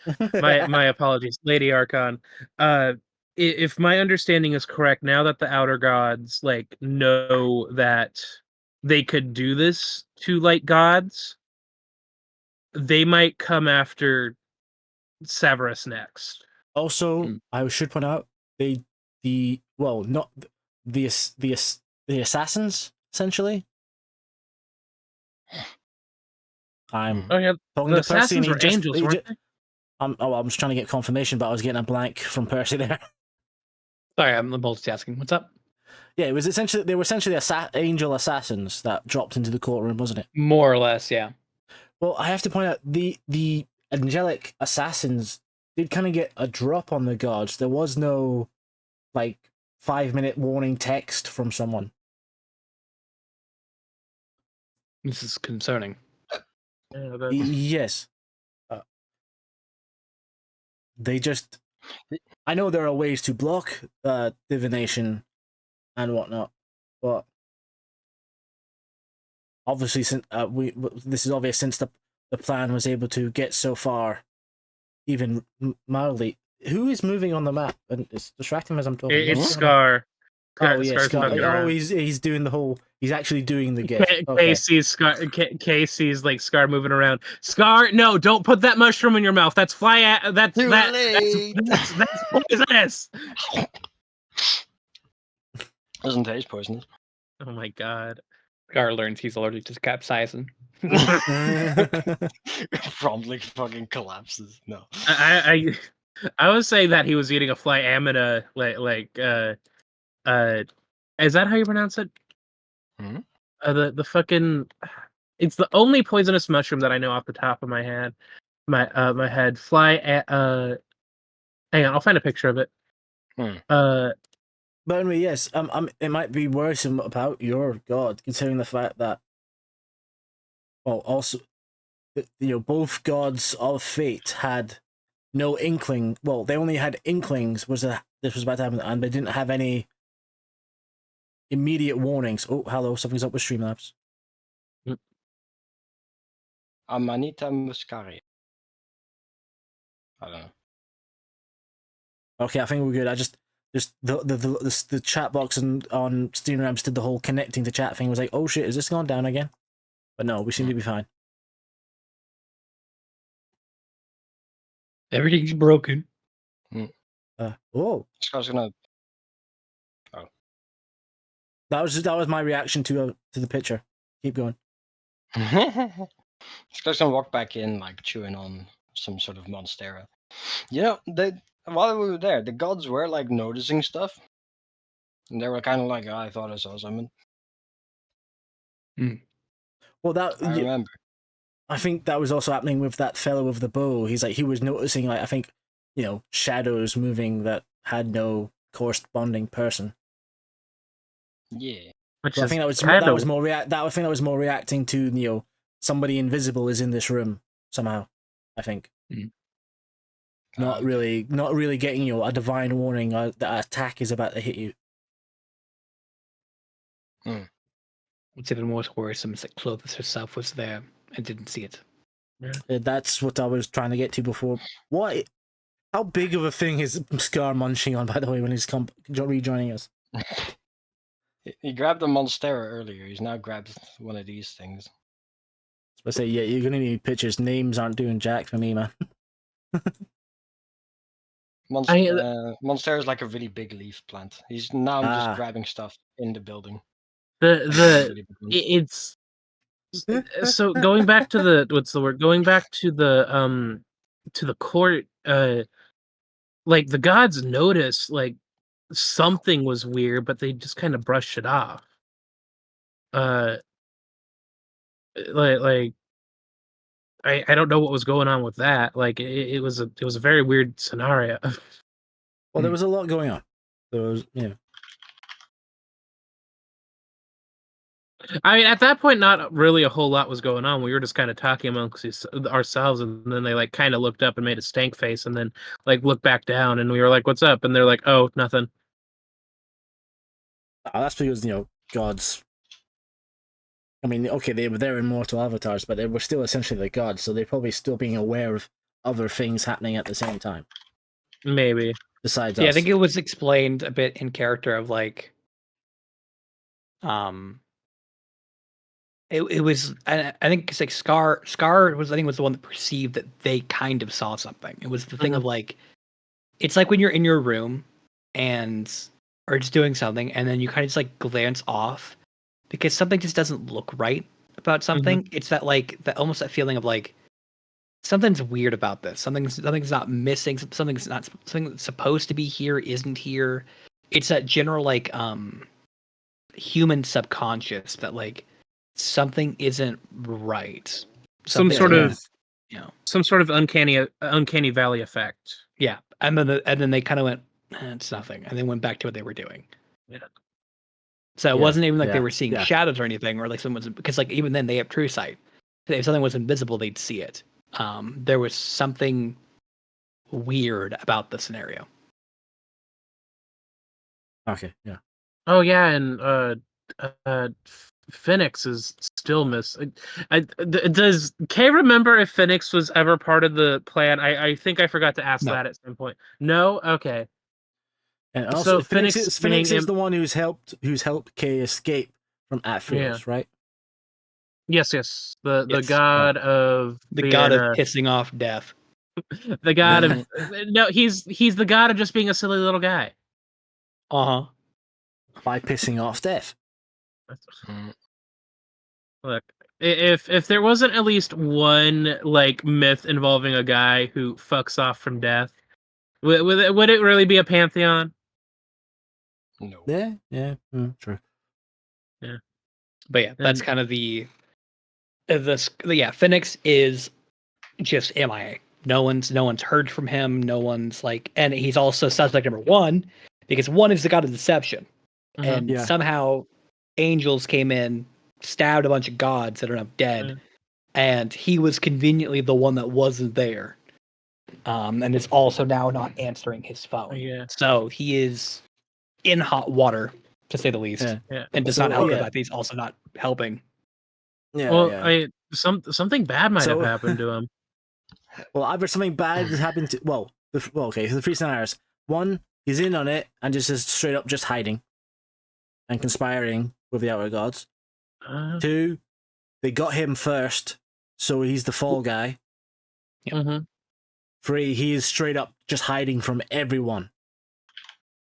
apologies, Lady Archon. If my understanding is correct, now that the outer gods like know that they could do this to like gods, they might come after Severus next. Also, I should point out the assassins essentially. I'm the assassins were angels, weren't they? I was trying to get confirmation, but I was getting a blank from Percy there. Sorry, I'm multitasking. What's up? Yeah, they were essentially angel assassins that dropped into the courtroom, wasn't it? More or less, yeah. Well, I have to point out the angelic assassins did kind of get a drop on the guards. There was no 5-minute warning text from someone. This is concerning. Yeah, Yes. They just... I know there are ways to block divination and whatnot, but obviously, since this is obvious since the plan was able to get so far, even mildly. Who is moving on the map? And it's distracting as I'm talking. it's Scar. Oh yeah, Scar's Scar. fucking Oh, around. he's doing the whole. He's actually doing the gift. Okay. Casey's like Scar moving around. Scar, no, don't put that mushroom in your mouth. That's that's Too that. late. That's poisonous. Doesn't taste poisonous. Oh my god. Gar learns he's allergic to capsaicin. Promptly fucking collapses. No. I was saying that he was eating a fly amina, is that how you pronounce it? Hmm? The fucking, it's the only poisonous mushroom that I know off the top of my head. My head. Hang on, I'll find a picture of it. But anyway, yes, it might be worrisome about your god, considering the fact that, well, also, both gods of fate had no inkling. Well, they only had inklings this was about to happen, and they didn't have any immediate warnings. Oh, hello, something's up with Streamlabs. Amanita muscaria. I don't know. Okay, I think we're good. I just the chat box on Streamlabs did the whole connecting to chat thing. It was like, oh shit, is this going down again? But no, we seem to be fine. Everything's broken. Oh, Scar's gonna. Oh. that was my reaction to the picture. Keep going. Scar's gonna walk back in, like chewing on some sort of monstera. While we were there, the gods were like noticing stuff, and they were kind of like, I thought I saw something. Well, I remember. I think that was also happening with that fellow with the bow. He was noticing, I think, shadows moving that had no corresponding person. Yeah. So I think that was more reacting to somebody invisible is in this room somehow. I think. Not really getting a divine warning that an attack is about to hit you. What's even more worrisome is that Clovis herself was there and didn't see it. Yeah. That's what I was trying to get to before. What? How big of a thing is Scar munching on, by the way, when he's rejoining us? He grabbed a monstera earlier. He's now grabbed one of these things. I say, yeah, you're gonna need pictures. Names aren't doing jack for me, man. Monstera is like a really big leaf plant. He's now just grabbing stuff in the building. It's so going back to the Going back to the court. Like the gods noticed like something was weird, but they just kind of brushed it off. I don't know what was going on with that. Like it was a very weird scenario. Well, there was a lot going on. There was, I mean, at that point, not really a whole lot was going on. We were just kind of talking amongst ourselves, and then they like kind of looked up and made a stank face, and then like looked back down, and we were like, "What's up?" And they're like, "Oh, nothing." That's because gods. I mean, okay, they're immortal avatars, but they were still essentially the gods, so they're probably still being aware of other things happening at the same time. Maybe. Besides us. I think it was explained a bit in character of like, It was I think it's like Scar was the one that perceived that they kind of saw something. It was the thing of like, it's like when you're in your room and or just doing something and then you kind of just like glance off because something just doesn't look right about something. It's that like almost that feeling of like something's weird about this. Something's not missing. Something that's supposed to be here isn't here. it's that general like human subconscious that like something isn't right. Some Something sort Yeah. of some sort of uncanny valley effect. yeah. And then they kind of went, it's nothing, and they went back to what they were doing. Yeah. So it Yeah, wasn't even like they yeah, were seeing yeah. shadows or anything, or like someone was, because like even then they have true sight. If something was invisible, they'd see it. There was something weird about the scenario. Okay, yeah. Oh yeah, and Phoenix is still missing. Does Kay remember if Phoenix was ever part of the plan? I think I forgot to ask No. that at some point. No, okay. And also, So Phoenix Phoenix is the one who's helped Kay escape from Athreos, right? Yes, the Yes. god of The being god of pissing off death. the god of no, he's the god of just being a silly little guy. Uh-huh. By pissing off death. Look, if there wasn't at least one like myth involving a guy who fucks off from death, would it really be a pantheon? No. Yeah, true. Yeah. But yeah, that's kind of yeah, Phoenix is just MIA. No one's heard from him. No one's like, and he's also suspect number one because one is the god of deception, and Yeah. somehow angels came in, stabbed a bunch of gods that are now dead, and he was conveniently the one that wasn't there, and is also now not answering his phone. Yeah. So he is in hot water, to say the least, Yeah. and does not help the fact that he's also not helping. Yeah, Well, yeah. something bad might have happened to him. Well, either something bad has happened to okay, so the three scenarios. One, he's in on it and just is straight up just hiding and conspiring with the outer gods. Two, they got him first, so he's the fall guy. Mm-hmm. Three, he is straight up just hiding from everyone.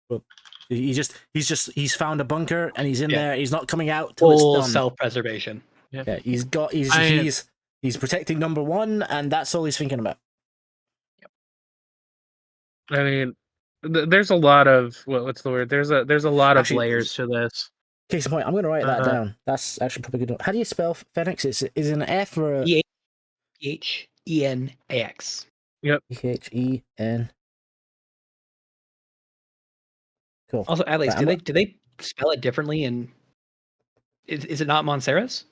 But he's found a bunker and he's in there. He's not coming out till Full it's done. self-preservation. Yeah, he's protecting number one, and that's all he's thinking about. I mean, there's a lot of what's the word? There's a lot of layers to this. Case in point, I'm going to write that down. That's actually probably good. How do you spell Phoenix? Is it an F or a Pheneax? Yep. Phen. Cool. Also, at least, do they spell it differently? And is it not Montserrat?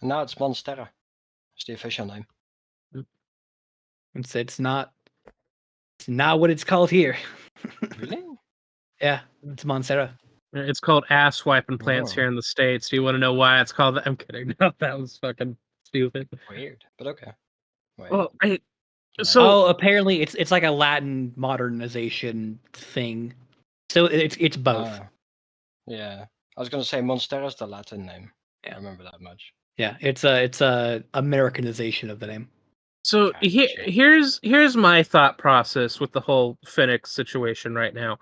No, it's Monstera. It's the official name. It's not what it's called here. Really? Yeah, it's Montserrat. It's called ass wiping plants here in the States. Do you want to know why it's called that? I'm kidding. No, that was fucking stupid. Weird, but okay. Wait. Well, so apparently it's like a Latin modernization thing. So it's both. Yeah, I was gonna say Monstera's the Latin name. Yeah. I remember that much. Yeah, it's a Americanization of the name. So here's my thought process with the whole Phoenix situation right now.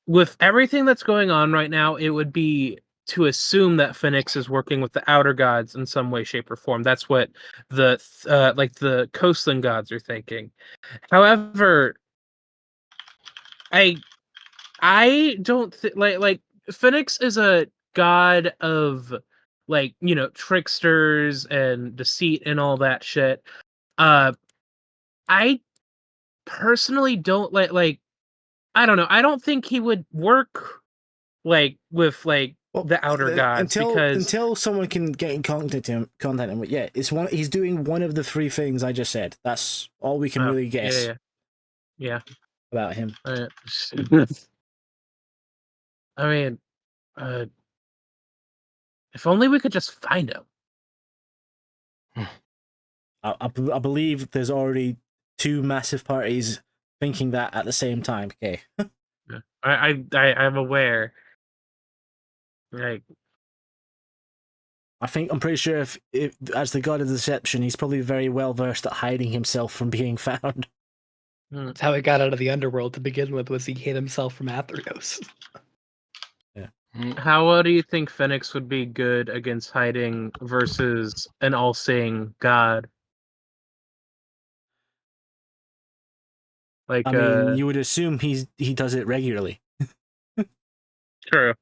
With everything that's going on right now, it would be to assume that Phoenix is working with the outer gods in some way, shape, or form. That's what the coastland gods are thinking. However, I don't like Phoenix is a god of tricksters and deceit and all that shit. I personally don't like I don't know. I don't think he would work with the outer gods until someone can get in contact him. Yeah, he's doing one of the three things I just said. That's all we can really guess. Yeah. About him. I mean, if only we could just find him. I believe there's already two massive parties thinking that at the same time. Okay. I'm aware. Like, I'm pretty sure if as the god of deception, he's probably very well versed at hiding himself from being found. That's how he got out of the underworld to begin with. Was he hid himself from Athreos? Yeah. How well do you think Phoenix would be good against hiding versus an all-seeing god? Like, I mean, you would assume he does it regularly. True.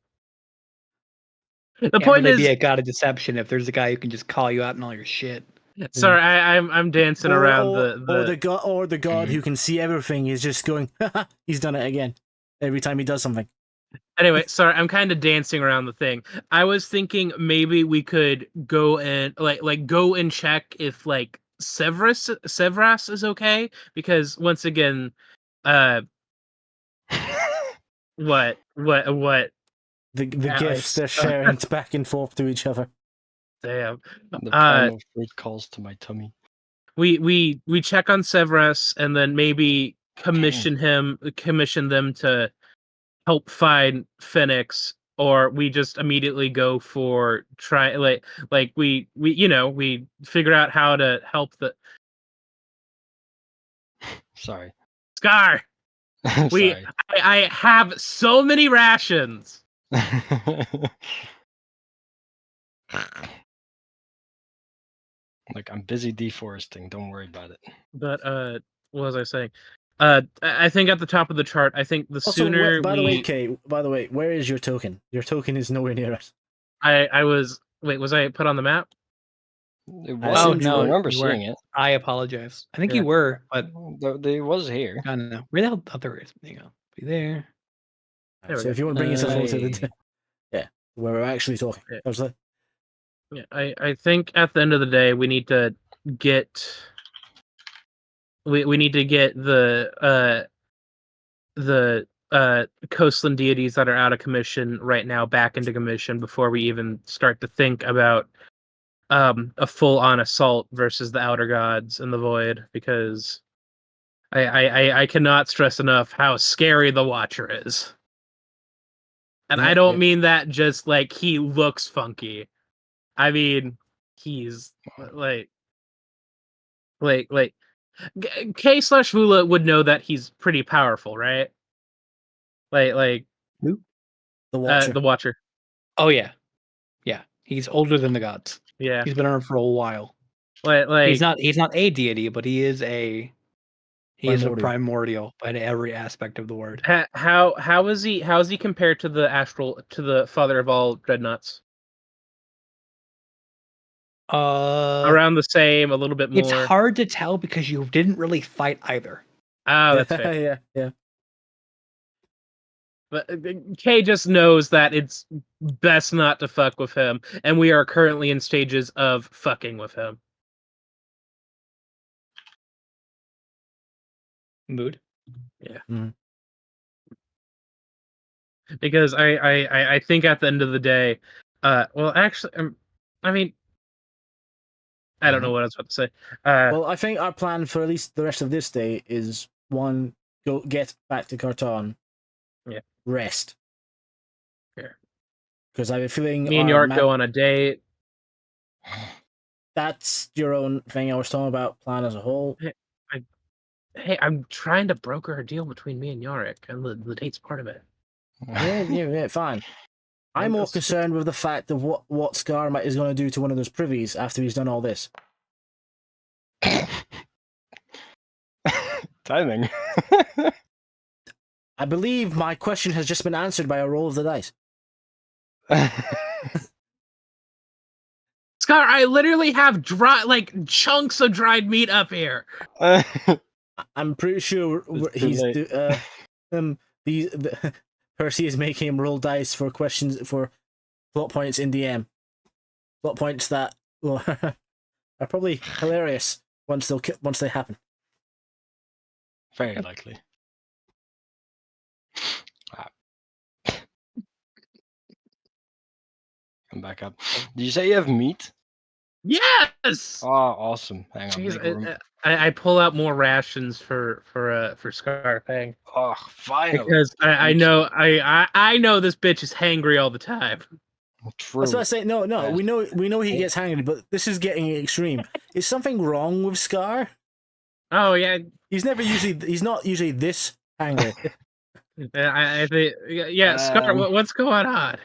The Can't point really be is, a god of deception if there's a guy who can just call you out on all your shit. sorry, I'm dancing around the god who Mhm. can see everything is just going. He's done it again every time he does something. Anyway, sorry, I'm kind of dancing around the thing. I was thinking maybe we could go and go and check if like Severus is okay, because once again, what The gifts Alex, they're sharing back and forth to each other. damn. The primal fruit calls to my tummy. We check on Severus and then maybe commission them to help find Phoenix, or we just immediately go for we figure out how to help the Sorry. Scar. Sorry. I have so many rations. Like, I'm busy deforesting. Don't worry about it. But what was I saying? I think at the top of the chart, I think the Also, sooner by the way, Kay, where is your token? Your token is nowhere near us. I was I put on the map? It I was. assumed I you remember you seeing weren't. it. I apologize. I think Yeah. you were, but It was here. I don't know. Where the hell there is? There you go. Be there. There we So go. if you want to bring yourself over to Hey. the where we're actually talking, Yeah. I was like, Yeah, I think at the end of the day we need to get we need to get the coastland deities that are out of commission right now back into commission before we even start to think about a full-on assault versus the outer gods and the void, because I cannot stress enough how scary the Watcher is. And I don't mean that just like he looks funky. I mean he's like K/Vula would know that he's pretty powerful, right? Like Who? the Watcher. the Watcher. Oh yeah, yeah. He's older than the gods. Yeah. He's been around for a while. Like He's not a deity, but he is a Primordial. primordial by every aspect of the word. how is he compared to the father of all dreadnoughts? Around the same, a little bit more. It's hard to tell because you didn't really fight either. Oh, that's fair. yeah. But Kay just knows that it's best not to fuck with him, and we are currently in stages of fucking with him. Mood. Yeah. Mm-hmm. Because I think at the end of the day, well, actually, I mean, I don't know what I was about to say. Well, I think our plan for at least the rest of this day is one, go get back to Carton. Yeah. Rest. Yeah. Because I have a feeling Me and York go on a date. That's your own thing. I was talking about plan as a whole. Hey, I'm trying to broker a deal between me and Yorick, and the date's part of it. Yeah, fine. I'm more concerned with the fact of what Scar is going to do to one of those privies after he's done all this. Timing. I believe my question has just been answered by a roll of the dice. Scar, I literally have chunks of dried meat up here. I'm pretty sure Percy is making him roll dice for questions for plot points in DM. Plot points that are probably hilarious once they happen. Very likely. Come back up. Did you say you have meat? Yes. Oh, awesome! Hang on. Jeez, I pull out more rations for Scar. Hang. Oh, finally. Because I know this bitch is hangry all the time. True. That's what I say. No, we know he gets hangry, but this is getting extreme. Is something wrong with Scar? Oh yeah, he's not usually this hangry. I think Scar. What's going on?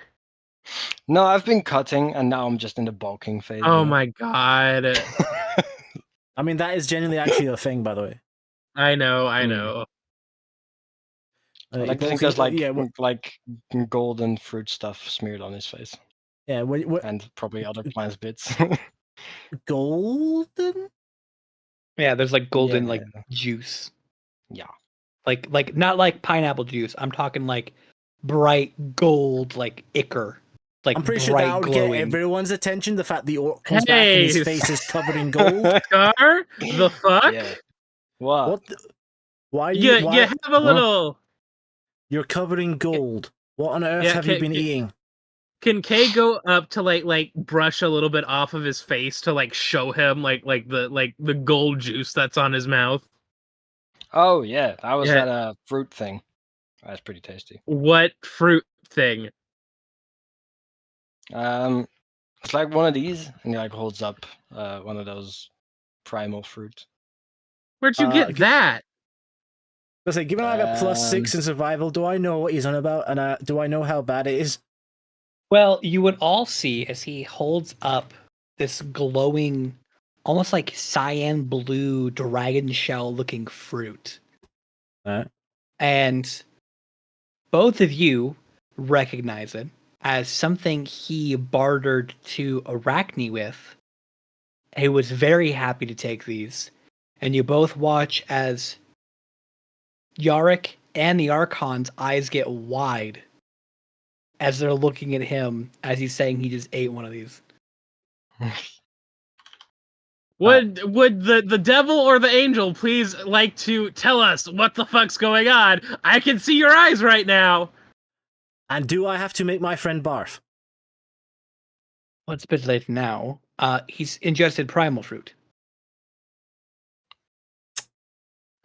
No, I've been cutting, and now I'm just in the bulking phase. Oh my god! I mean, that is genuinely actually a thing, by the way. I know. I like to think there's like golden fruit stuff smeared on his face. Yeah, what And probably other plant bits. golden? Yeah, there's like golden like juice. Yeah. Like not like pineapple juice. I'm talking like bright gold, like ichor. Like I'm pretty sure bright that would glowing. get everyone's attention. The fact the orc comes back and his face is covered in gold. Scar, the fuck? Yeah. What? Why? You have a little. You're covered in gold. What on earth have you been eating? Can Kay go up to like brush a little bit off of his face to like show him like the gold juice that's on his mouth? Oh yeah, that was that fruit thing. That's pretty tasty. What fruit thing? It's like one of these, and he like holds up one of those primal fruit. Where'd you get that? I say, given I have a +6 in survival, do I know what he's on about, and do I know how bad it is? Well, you would all see as he holds up this glowing, almost like cyan blue dragon shell looking fruit. And both of you recognize it as something he bartered to Arachne with. He was very happy to take these. And you both watch as Yarick and the Archon's eyes get wide as they're looking at him as he's saying he just ate one of these. Would the devil or the angel please like to tell us what the fuck's going on? I can see your eyes right now. And do I have to make my friend barf? Well, it's a bit late now. He's ingested primal fruit.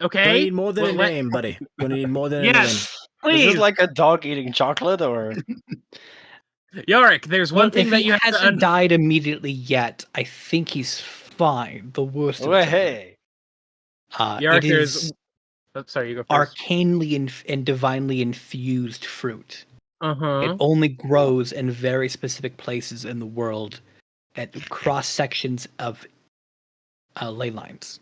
Okay. Gonna need more than a name, buddy. Gonna need more than a name. Yes, please. Is this like a dog eating chocolate, or? Yarick, there's one thing that you hasn't died immediately yet. I think he's fine. The worst. Hey. Yarick, there's. Oh, sorry, you go first. Arcanely and divinely infused fruit. It only grows in very specific places in the world at cross sections of ley lines.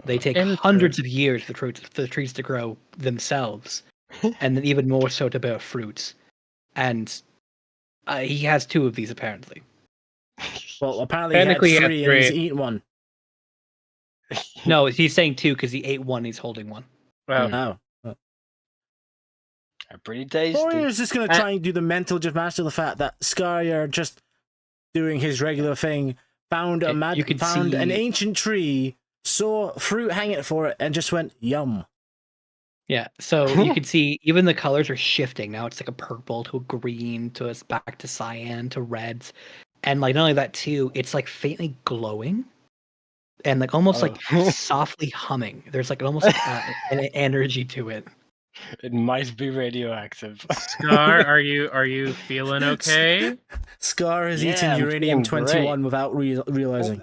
They take hundreds of years for the trees to grow themselves, and then even more so to bear fruits. And he has 2 of these apparently. Well, apparently he had 3 and he's eaten one. No, he's saying 2 because he ate one. He's holding one. Wow. Pretty tasty. Or he's just going to try and do the mental gymnastics of the fact that Skyar just doing his regular thing, found an ancient tree, saw fruit hanging for it, and just went, yum. Yeah, so you can see even the colors are shifting. Now it's like a purple to a green to us back to cyan to reds. And like not only that too, it's like faintly glowing and like almost like softly humming. There's like almost an energy to it. It might be radioactive. Scar, are you feeling okay? Scar is eating uranium-21 without realizing.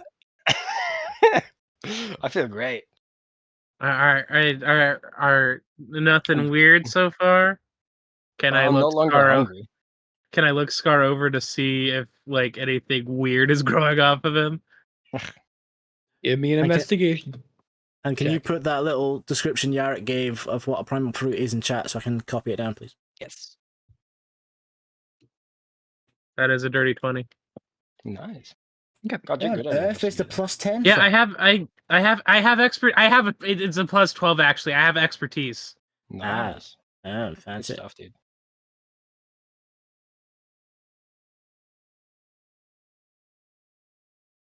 I feel great. Are nothing weird so far? Can I look no longer hungry. Can I look Scar over to see if like anything weird is growing off of him? Give me an investigation. And can you put that little description Yarick gave of what a primal fruit is in chat so I can copy it down, please? Yes. That is a dirty 20. Nice. Okay. God, you're good at it. It's a +10. Yeah, I have expert. It's a +12 actually. I have expertise. Nice. Fancy good stuff, dude.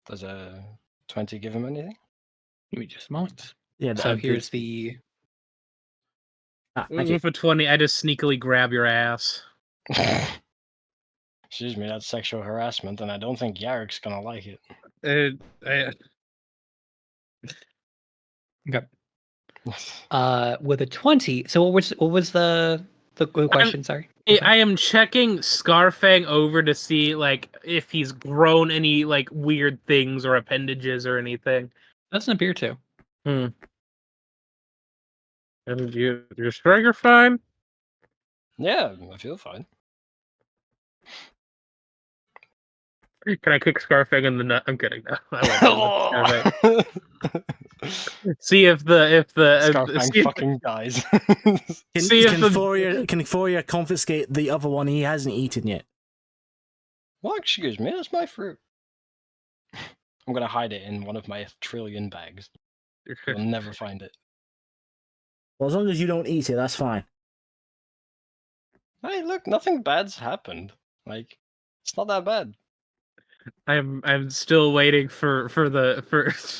Does a 20 give him anything? Give me just a moment. Yeah. So here's the. With a 20, I just sneakily grab your ass. Excuse me, that's sexual harassment, and I don't think Yarick's gonna like it. Okay. With a 20. So what was the question? Sorry. I am checking Scarfang over to see like if he's grown any like weird things or appendages or anything. Doesn't appear to. And you're sure you're fine? Yeah, I feel fine. Can I kick Scarfang in the nut? I'm kidding. No, I won't. See if Scarfang see if, fucking dies. See if the- Can Fourier confiscate the other one he hasn't eaten yet? Well, excuse me, that's my fruit. I'm gonna hide it in one of my trillion bags. You'll never find it. Well, as long as you don't eat it, that's fine. Hey, look, nothing bad's happened. Like, it's not that bad. I'm still waiting for just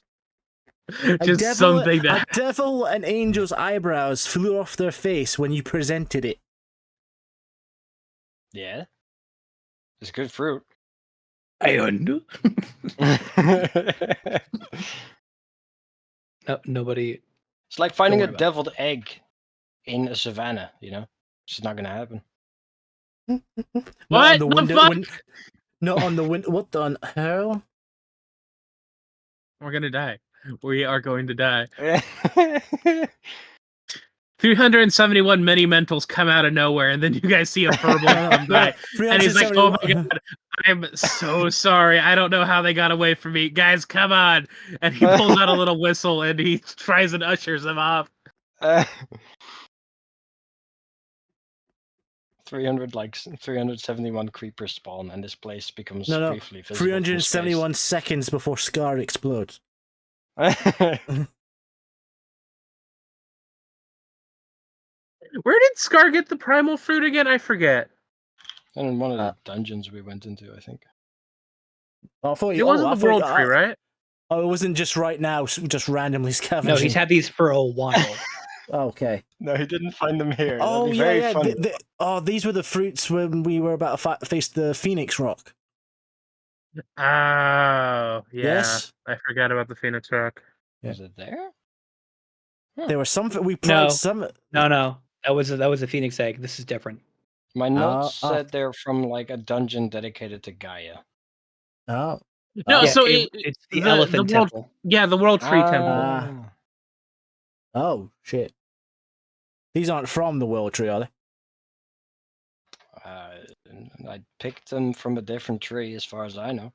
something A that devil and angel's eyebrows flew off their face when you presented it. Yeah. It's good fruit. I know. No, nobody. It's like finding Don't a worry about it. deviled egg in a savannah, you know? It's just not gonna happen. Not on What the the window. fuck? Not on the window. What the hell? We're gonna die. We are going to die. 371 mini mentals come out of nowhere, and then you guys see a verbal come by, and he's like, "Oh my god, I'm so sorry. I don't know how they got away from me, guys. Come on!" And he pulls out a little whistle, and he tries and ushers them off. 371 creepers spawn, and this place becomes No, briefly visible. 371 seconds before Scar explodes. Where did Scar get the primal fruit again? I forget. And in one of the dungeons we went into, I think. I thought It wasn't the world tree, right? Oh, it wasn't just right now, just randomly scavenging. No, he's had these for a while. Okay. No, he didn't find them here. Oh, That'd be yeah, very yeah. funny. These were the fruits when we were about to face the Phoenix Rock. Oh, yeah. Yes? I forgot about the Phoenix Rock. Yeah. Was it there? There was something we tried No. some. No. That was a phoenix egg. This is different. My notes said they're from like a dungeon dedicated to Gaia. Oh. No, Yeah, so it's the elephant world, temple. Yeah, the World Tree Temple. Oh, shit. These aren't from the World Tree, are they? I picked them from a different tree, as far as I know.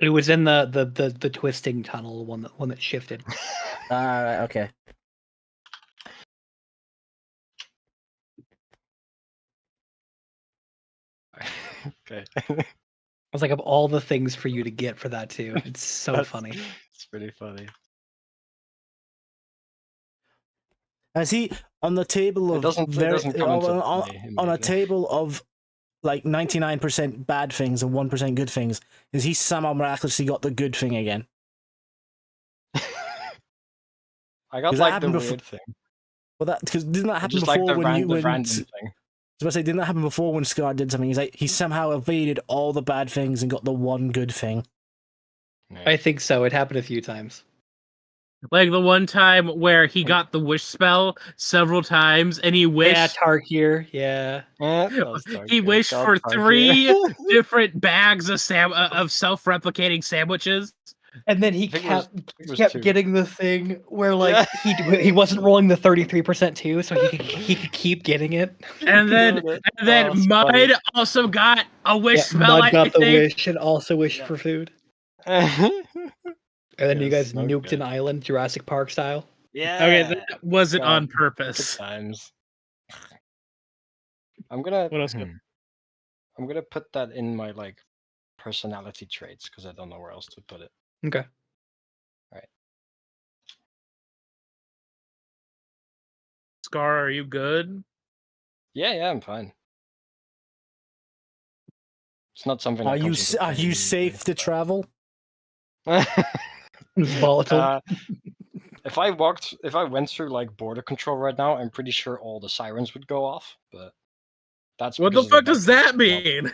It was in the twisting tunnel, one that shifted. Right, okay. Okay. I was like, of all the things for you to get for that too, it's so funny. It's pretty funny. As he on the table of It doesn't come into play on a immediately. table of like 99% bad things and 1% good things, is he somehow miraculously got the good thing again? I got Does that like the happen weird thing. Well, that because didn't that happen Just before like the when random thing. I was about to say, didn't that happen before when Scar did something? He's like he somehow evaded all the bad things and got the one good thing. I think so. It happened a few times. Like the one time where he got the wish spell several times, and he wished. Yeah, Tarkir. Yeah. He wished for 3 different bags of self-replicating sandwiches. And then he kept two. getting the thing where like he wasn't rolling the 33% too, so he could keep getting it. And then Mud also got a wish spell. Mud got I the think. wish and also wished for food. And then you guys nuked an island, Jurassic Park style. Yeah. Okay, that wasn't on purpose. Good times. I'm gonna. What else? I'm gonna put that in my like personality traits because I don't know where else to put it. Okay. Right. Scar, are you good? Yeah, I'm fine. It's not something. Are you safe to travel? It's volatile. If I went through like border control right now, I'm pretty sure all the sirens would go off. But that's what the fuck does that mean?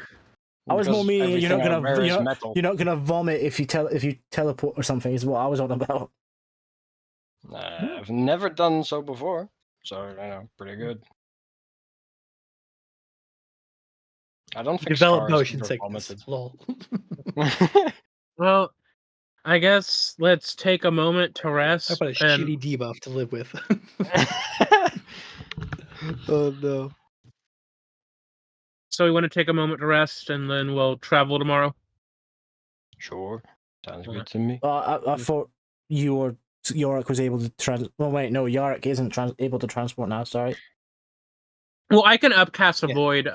I was more meaning you're not gonna vomit if you teleport or something. Is what I was on about. I've never done so before, so pretty good. I don't think Develop Scar has motion ever sickness. vomited. Lol. Well, I guess let's take a moment to rest. How about a shitty debuff to live with? Oh no. So we want to take a moment to rest, and then we'll travel tomorrow. Sure, sounds good to me. I thought Yorick was able to well, wait, no, Yorick isn't able to transport now. Sorry. Well, I can upcast a Yeah. void.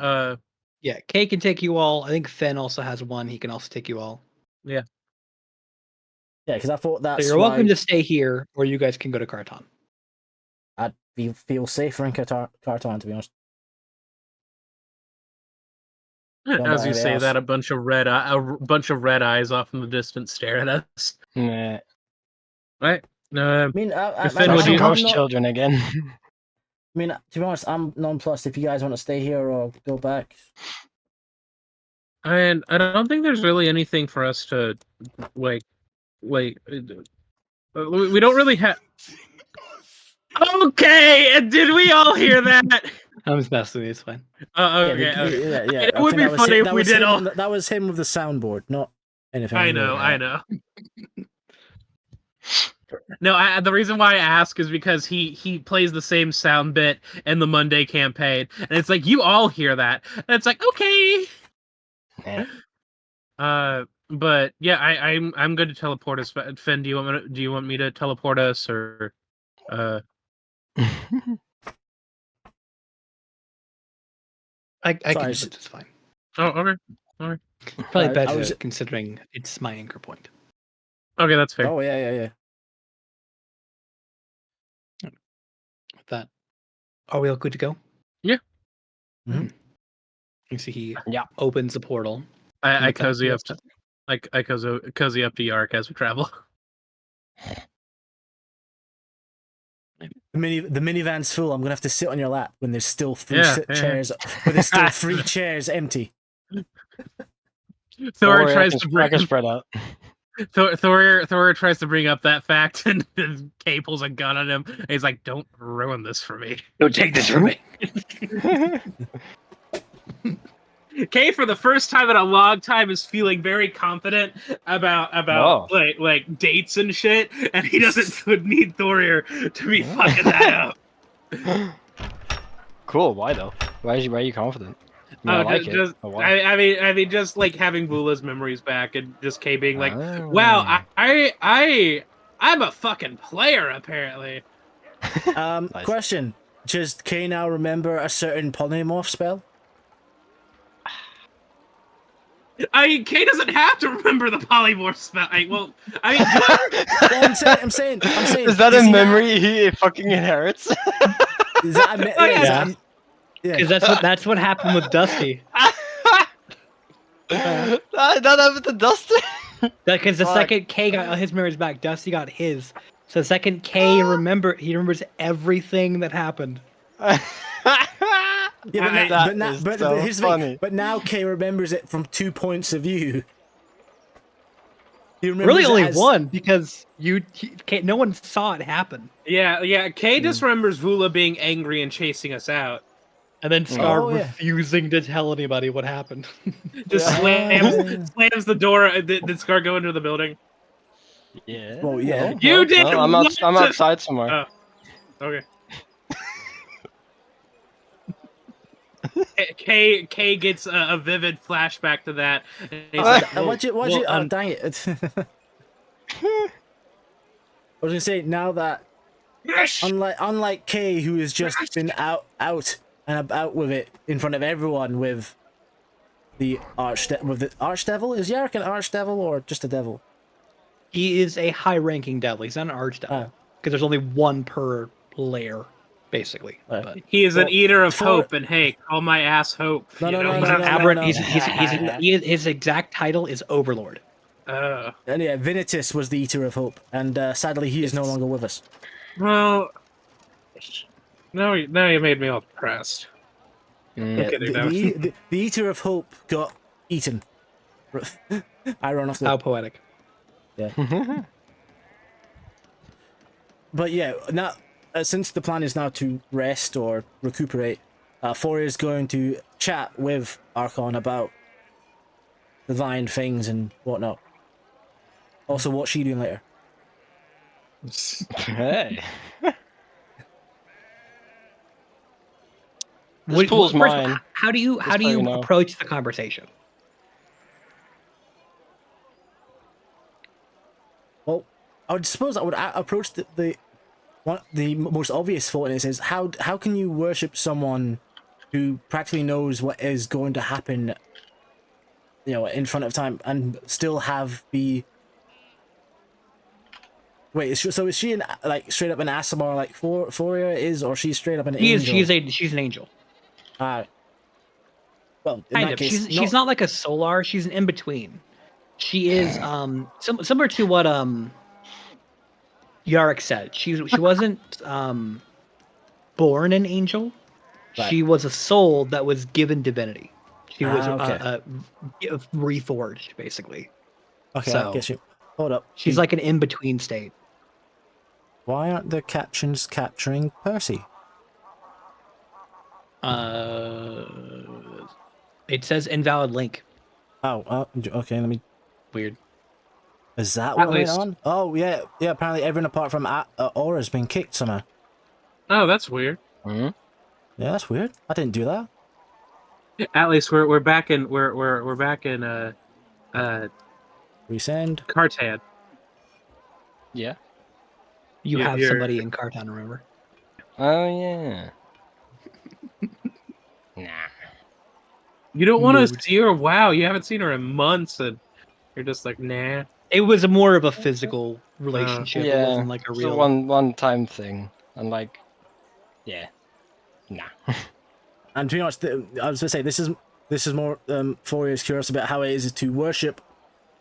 Yeah, Kay can take you all. I think Finn also has one. He can also take you all. Yeah, because I thought that's So you're welcome why to stay here, or you guys can go to Karton. I'd feel safer in Karton, to be honest. As you say that, a bunch of red eyes off in the distance stare at us. Nah. Right? I mean, Finn, would you- ghost children again? I mean, to be honest, I'm nonplussed if you guys want to stay here or go back. And I don't think there's really anything for us to like. We don't really have. Okay, did we all hear that? I'm just messing with you. It's fine. Okay. Yeah. It would be funny if we did all. That was him with the soundboard, not anything. I know. No, the reason why I ask is because he plays the same sound bit in the Monday campaign, and it's like you all hear that, and it's like okay. Yeah. But yeah, I'm good to teleport us. Finn, do you want me to teleport us or? I can do it. It's fine. Oh, okay. All right. Probably better considering it's my anchor point. Okay, that's fair. Oh yeah. With that, are we all good to go? Yeah. Mm-hmm. You see, he opens the portal. I cozy up to I cozy up to Yark as we travel. The minivan's full. I'm gonna have to sit on your lap when there's still chairs. When there's still 3 chairs empty. Thor tries to break spread out. Thor tries to bring up that fact, and Kay pulls a gun on him. And he's like, "Don't ruin this for me. Don't take this from me." Kay, for the first time in a long time, is feeling very confident about like dates and shit, and he doesn't need Thorir to be fucking that up. Cool. Why though? Why are you confident? I like it. I mean, just like having Vula's memories back, and just Kay being like, "Wow, I'm a fucking player apparently." Nice. Question: does Kay now remember a certain polymorph spell? Kay doesn't have to remember the polymorph spell. I'm saying. Is that a memory he fucking inherits? Is that because that's what happened with Dusty. That happened to Dusty. Because the second Kay got his memories back, Dusty got his. So the second Kay remembers everything that happened. Yeah, but here's the thing. But now Kay remembers it from 2 points of view. Really, only one because no one saw it happen. Yeah. Kay just remembers Vula being angry and chasing us out, and then Scar refusing to tell anybody what happened. Just slams the door. Did Scar go into the building? Yeah. Well, yeah. You did. No, I'm outside somewhere. Oh. Okay. Kay gets a vivid flashback to that. And he's like, dang it. I was gonna say, now that unlike Kay, who has just been out and about with it in front of everyone with the archdevil. Is Yarrick an archdevil or just a devil? He is a high-ranking devil. He's not an archdevil because there's only one per layer. Basically, but he is an eater of hope, and hey, call my ass Hope. No. His exact title is Overlord. And yeah, Vinitus was the eater of hope, and sadly, he is no longer with us. Well, now you made me all depressed. Yeah, the eater of hope got eaten. Ironically. How poetic. Yeah. But yeah, now. Since the plan is now to rest or recuperate, Foria is going to chat with Archon about divine things and whatnot. Also, what's she doing later? Hey. This pool's mine. How do you approach the conversation? Well, I would suppose I would approach the most obvious thought in this is how can you worship someone who practically knows what is going to happen, in front of time, and still be. Wait, so is she straight up an Asimar like Foria is, or she's straight up an angel? She's an angel. Well, in Kind that of. case, She's not like a solar. She's an in between. She is similar to what Yarrick said. She wasn't born an angel. Right. She was a soul that was given divinity. She was okay. reforged, basically. Okay, so I guess you. Hold up. She's like an in between state. Why aren't the captions capturing Percy? It says invalid link. Oh, okay. Let me. Weird. Is that At what went least. on? Oh yeah. Apparently, everyone apart from Aura's been kicked somehow. Oh, that's weird. Hmm? Yeah, that's weird. I didn't do that. At least we're back in we're back in Resend. Cartan. Yeah. You have you're- somebody in Carton, remember? Oh yeah. Nah. You don't want to Mood. see her? Wow, you haven't seen her in months, and you're just like, nah. It was more of a physical relationship. It Yeah. wasn't like a It's real. a one time thing, and like, yeah, nah. And to be honest, I was gonna say this is more Foria's curious about how it is to worship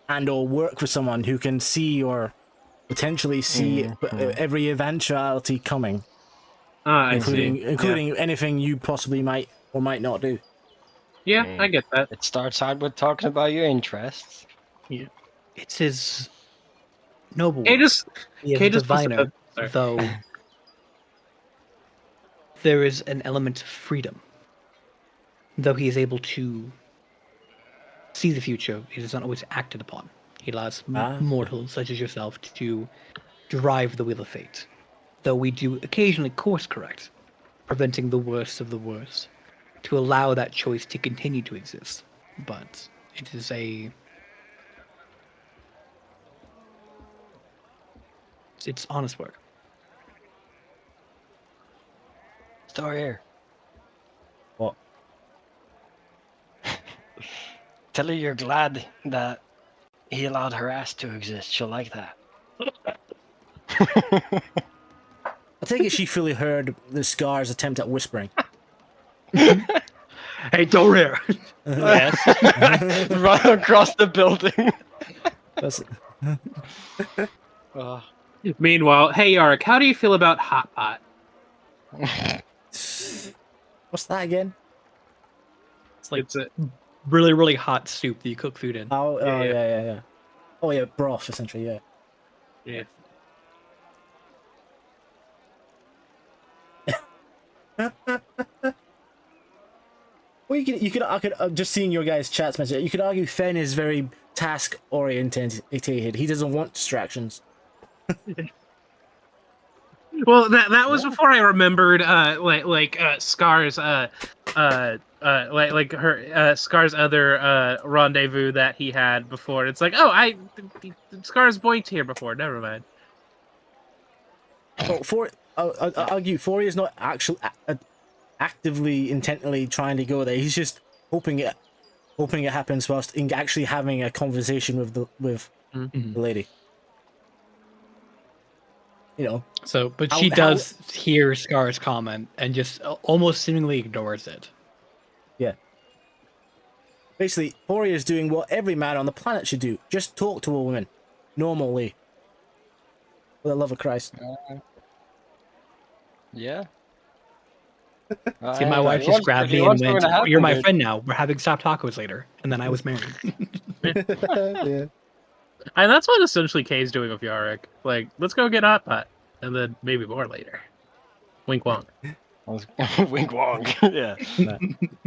and or work with someone who can see or potentially see every eventuality coming, including anything you possibly might or might not do. Yeah, I get that. It starts out with talking about your interests. Yeah. It's his noble Kay work. just He is Kay a just wants to- diviner, sorry. though there is an element of freedom. Though he is able to see the future, it is not always acted upon. He allows mortals such as yourself to drive the wheel of fate. Though we do occasionally course correct, preventing the worst of the worst, to allow that choice to continue to exist. But it is it's honest work. Story here. What? Tell her you're glad that he allowed her ass to exist. She'll like that. I take it she fully heard the Scar's attempt at whispering. Hey, don't hear. Yes. Run across the building. That's Meanwhile, hey Yarrick, how do you feel about hot pot? what's that again? It's like It's a really, really hot soup that you cook food in. Oh, Yeah. yeah. Oh yeah, broth essentially. Yeah. yeah. Well, I could just seeing your guys' chats message. You could argue Fen is very task oriented. He doesn't want distractions. Well, that was before I remembered Scar's like her Scar's other rendezvous that he had before. It's like, Scar's boinked here before. Never mind. Well, I'll argue Foria is not actually actively, intently trying to go there. He's just hoping it happens whilst actually having a conversation with the lady. So, but she does hear Scar's comment and just almost seemingly ignores it. Yeah. Basically, Foria is doing what every man on the planet should do: just talk to a woman, normally. For the love of Christ. Yeah. See, my wife just grabbed me and went, "You're my friend now. We're having stop tacos later." And then I was married. Yeah. And that's what essentially Kay's doing with Yarrick. Like, let's go get hot pot, and then maybe more later. Wink wonk. Wink wonk. Yeah.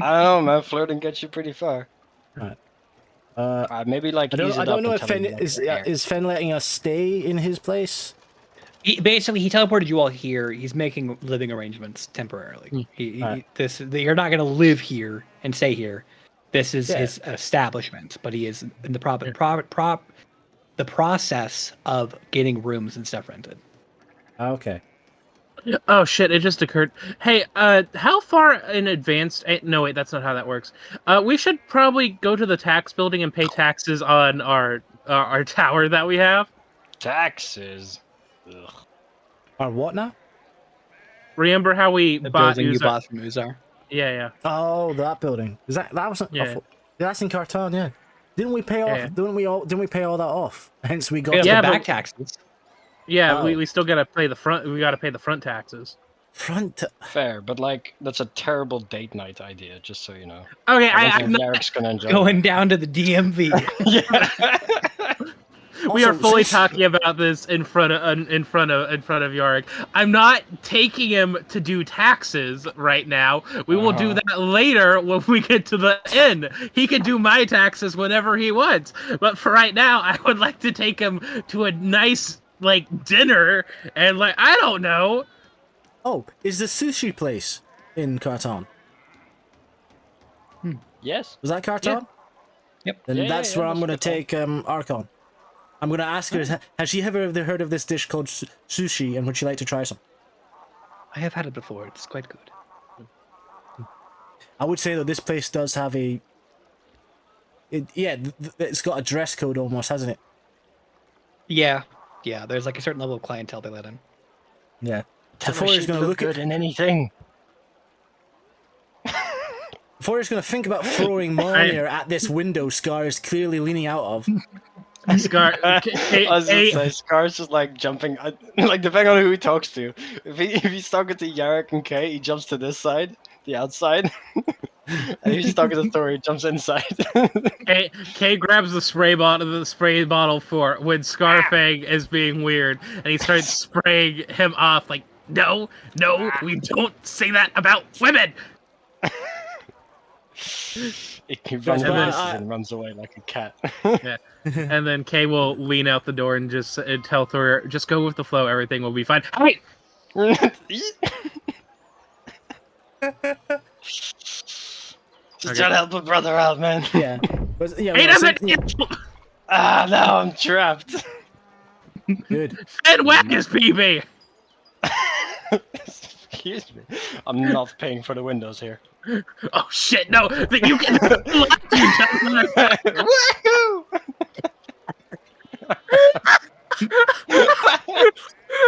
I don't know, man. Flirting gets you pretty far. Right. Maybe like I don't know if Fen is Fen letting us stay in his place. He teleported you all here. He's making living arrangements temporarily. You're not going to live here and stay here. This is his establishment, but he is in the the process of getting rooms and stuff rented. Okay. Oh shit! It just occurred. Hey, how far in advance? No, wait, that's not how that works. We should probably go to the tax building and pay taxes on our tower that we have. Taxes. Ugh. Or what now? Remember how we The bought building you Uzar? bought from Uzar. Yeah. Oh, that building. Is that wasn't? Yeah. That's in Carton, yeah. Didn't we pay off? Yeah. Didn't we pay all that off? Hence we got. Yeah, to Yeah, the but- back taxes. Yeah, Oh. we still gotta pay the front. We gotta pay the front taxes. front. Fair, but like that's a terrible date night idea. Just so you know. Okay, I don't I'm think not, Derek's gonna enjoy. Going down to the DMV. Yeah. we are Also, fully since- talking about this in front of Yorick. I'm not taking him to do taxes right now. We will do that later when we get to the end. He can do my taxes whenever he wants. But for right now, I would like to take him to a nice dinner and I don't know. Oh, is the sushi place in Carton? Yes. Was that Carton? Yep. Then Yeah, that's yeah, where I'm that's going to Carton. take Archon. I'm going to ask her, has she ever heard of this dish called sushi, and would she like to try some? I have had it before. It's quite good. I would say, though, this place does have a... it's got a dress code almost, hasn't it? Yeah. There's a certain level of clientele they let in. Yeah. Tell her Before he's she'd going to look look good at... in anything. Before he's going to think about throwing Marnier at this window Scar is clearly leaning out of. Scar, I was gonna say, Scar's just jumping, depending on who he talks to. If he's talking to Yarrick and Kay, he jumps to this side, the outside. And if he's talking to Thor, he jumps inside. Kay grabs the spray bottle for when Scarfang is being weird, and he starts spraying him off no, we don't say that about women. He runs But, and runs away like a cat. And then Kay will lean out the door and just tell Thor, just go with the flow, everything will be fine. Hey! Just trying to help a brother out, man. Yeah. But, yeah, He well, doesn't Now I'm trapped. good. Fed whack his PB! Excuse me. I'm not paying for the windows here. Oh shit, no! You can Woohoo!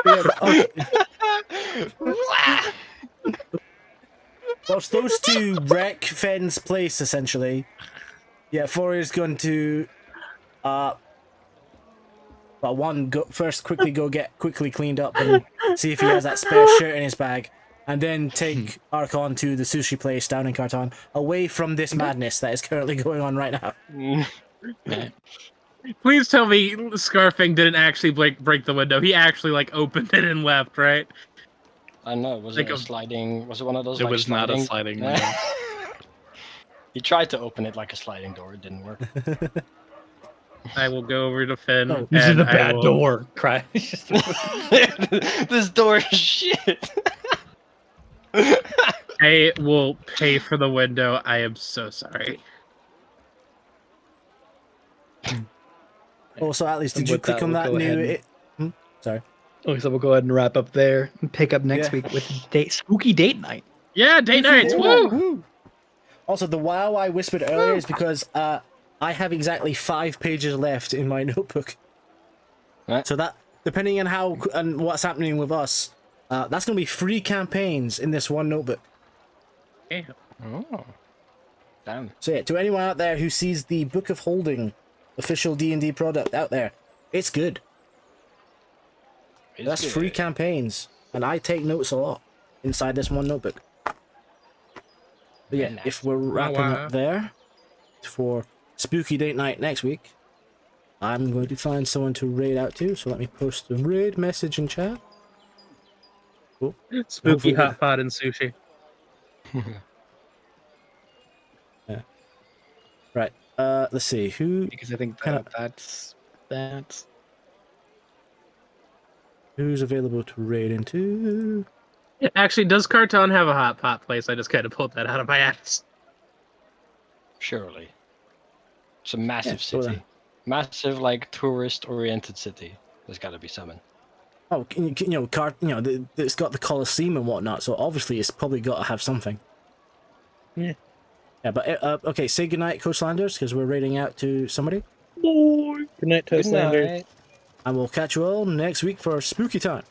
Yeah, okay. Well, it's those two wreck Fenn's place, essentially. Yeah, Forrier's going to... first quickly go get quickly cleaned up and see if he has that spare shirt in his bag. And then take Archon to the sushi place down in Carton, away from this madness that is currently going on right now. Please tell me Scarfang didn't actually break the window. He actually opened it and left, right? I know. Was it a sliding? Was it one of those? It was not a sliding window. He tried to open it like a sliding door. It didn't work. I will go over to Finn. Oh, This is and a bad will... door. Cry. This door is shit. I will pay for the window. I am so sorry. Also, at least, And did you with click that, on we'll that go new... ahead Sorry. Okay, so we'll go ahead and wrap up there and pick up next Yeah. week with spooky date night. Yeah, date nights. Woo! Woo! Also, the wow I whispered earlier is because I have exactly 5 pages left in my notebook. Right. So that, depending on how and what's happening with us, that's going to be 3 campaigns in this one notebook. Damn. Oh. Damn. So yeah, to anyone out there who sees the Book of Holding official D&D product out there, it's good. That's 3 campaigns, and I take notes a lot inside this one notebook. But yeah, Nice. if we're wrapping up there for Spooky Date Night next week, I'm going to find someone to raid out to, so let me post the raid message in chat. Cool. Spooky Hopefully- hot pot and sushi. Yeah. Right. Let's see who Because I think Kinda- that's who's available to raid into. Actually, does Carton have a hot pot place? I just kind of pulled that out of my ass. Surely. It's a massive go city. then. massive like tourist-oriented city. There's got to be something. Oh, it's got the Colosseum and whatnot, so obviously it's probably got to have something. Yeah. Yeah, but okay, say goodnight, Coastlanders, because we're raiding out to somebody. Good night, Good Toastlanders. night. And we'll catch you all next week for spooky time.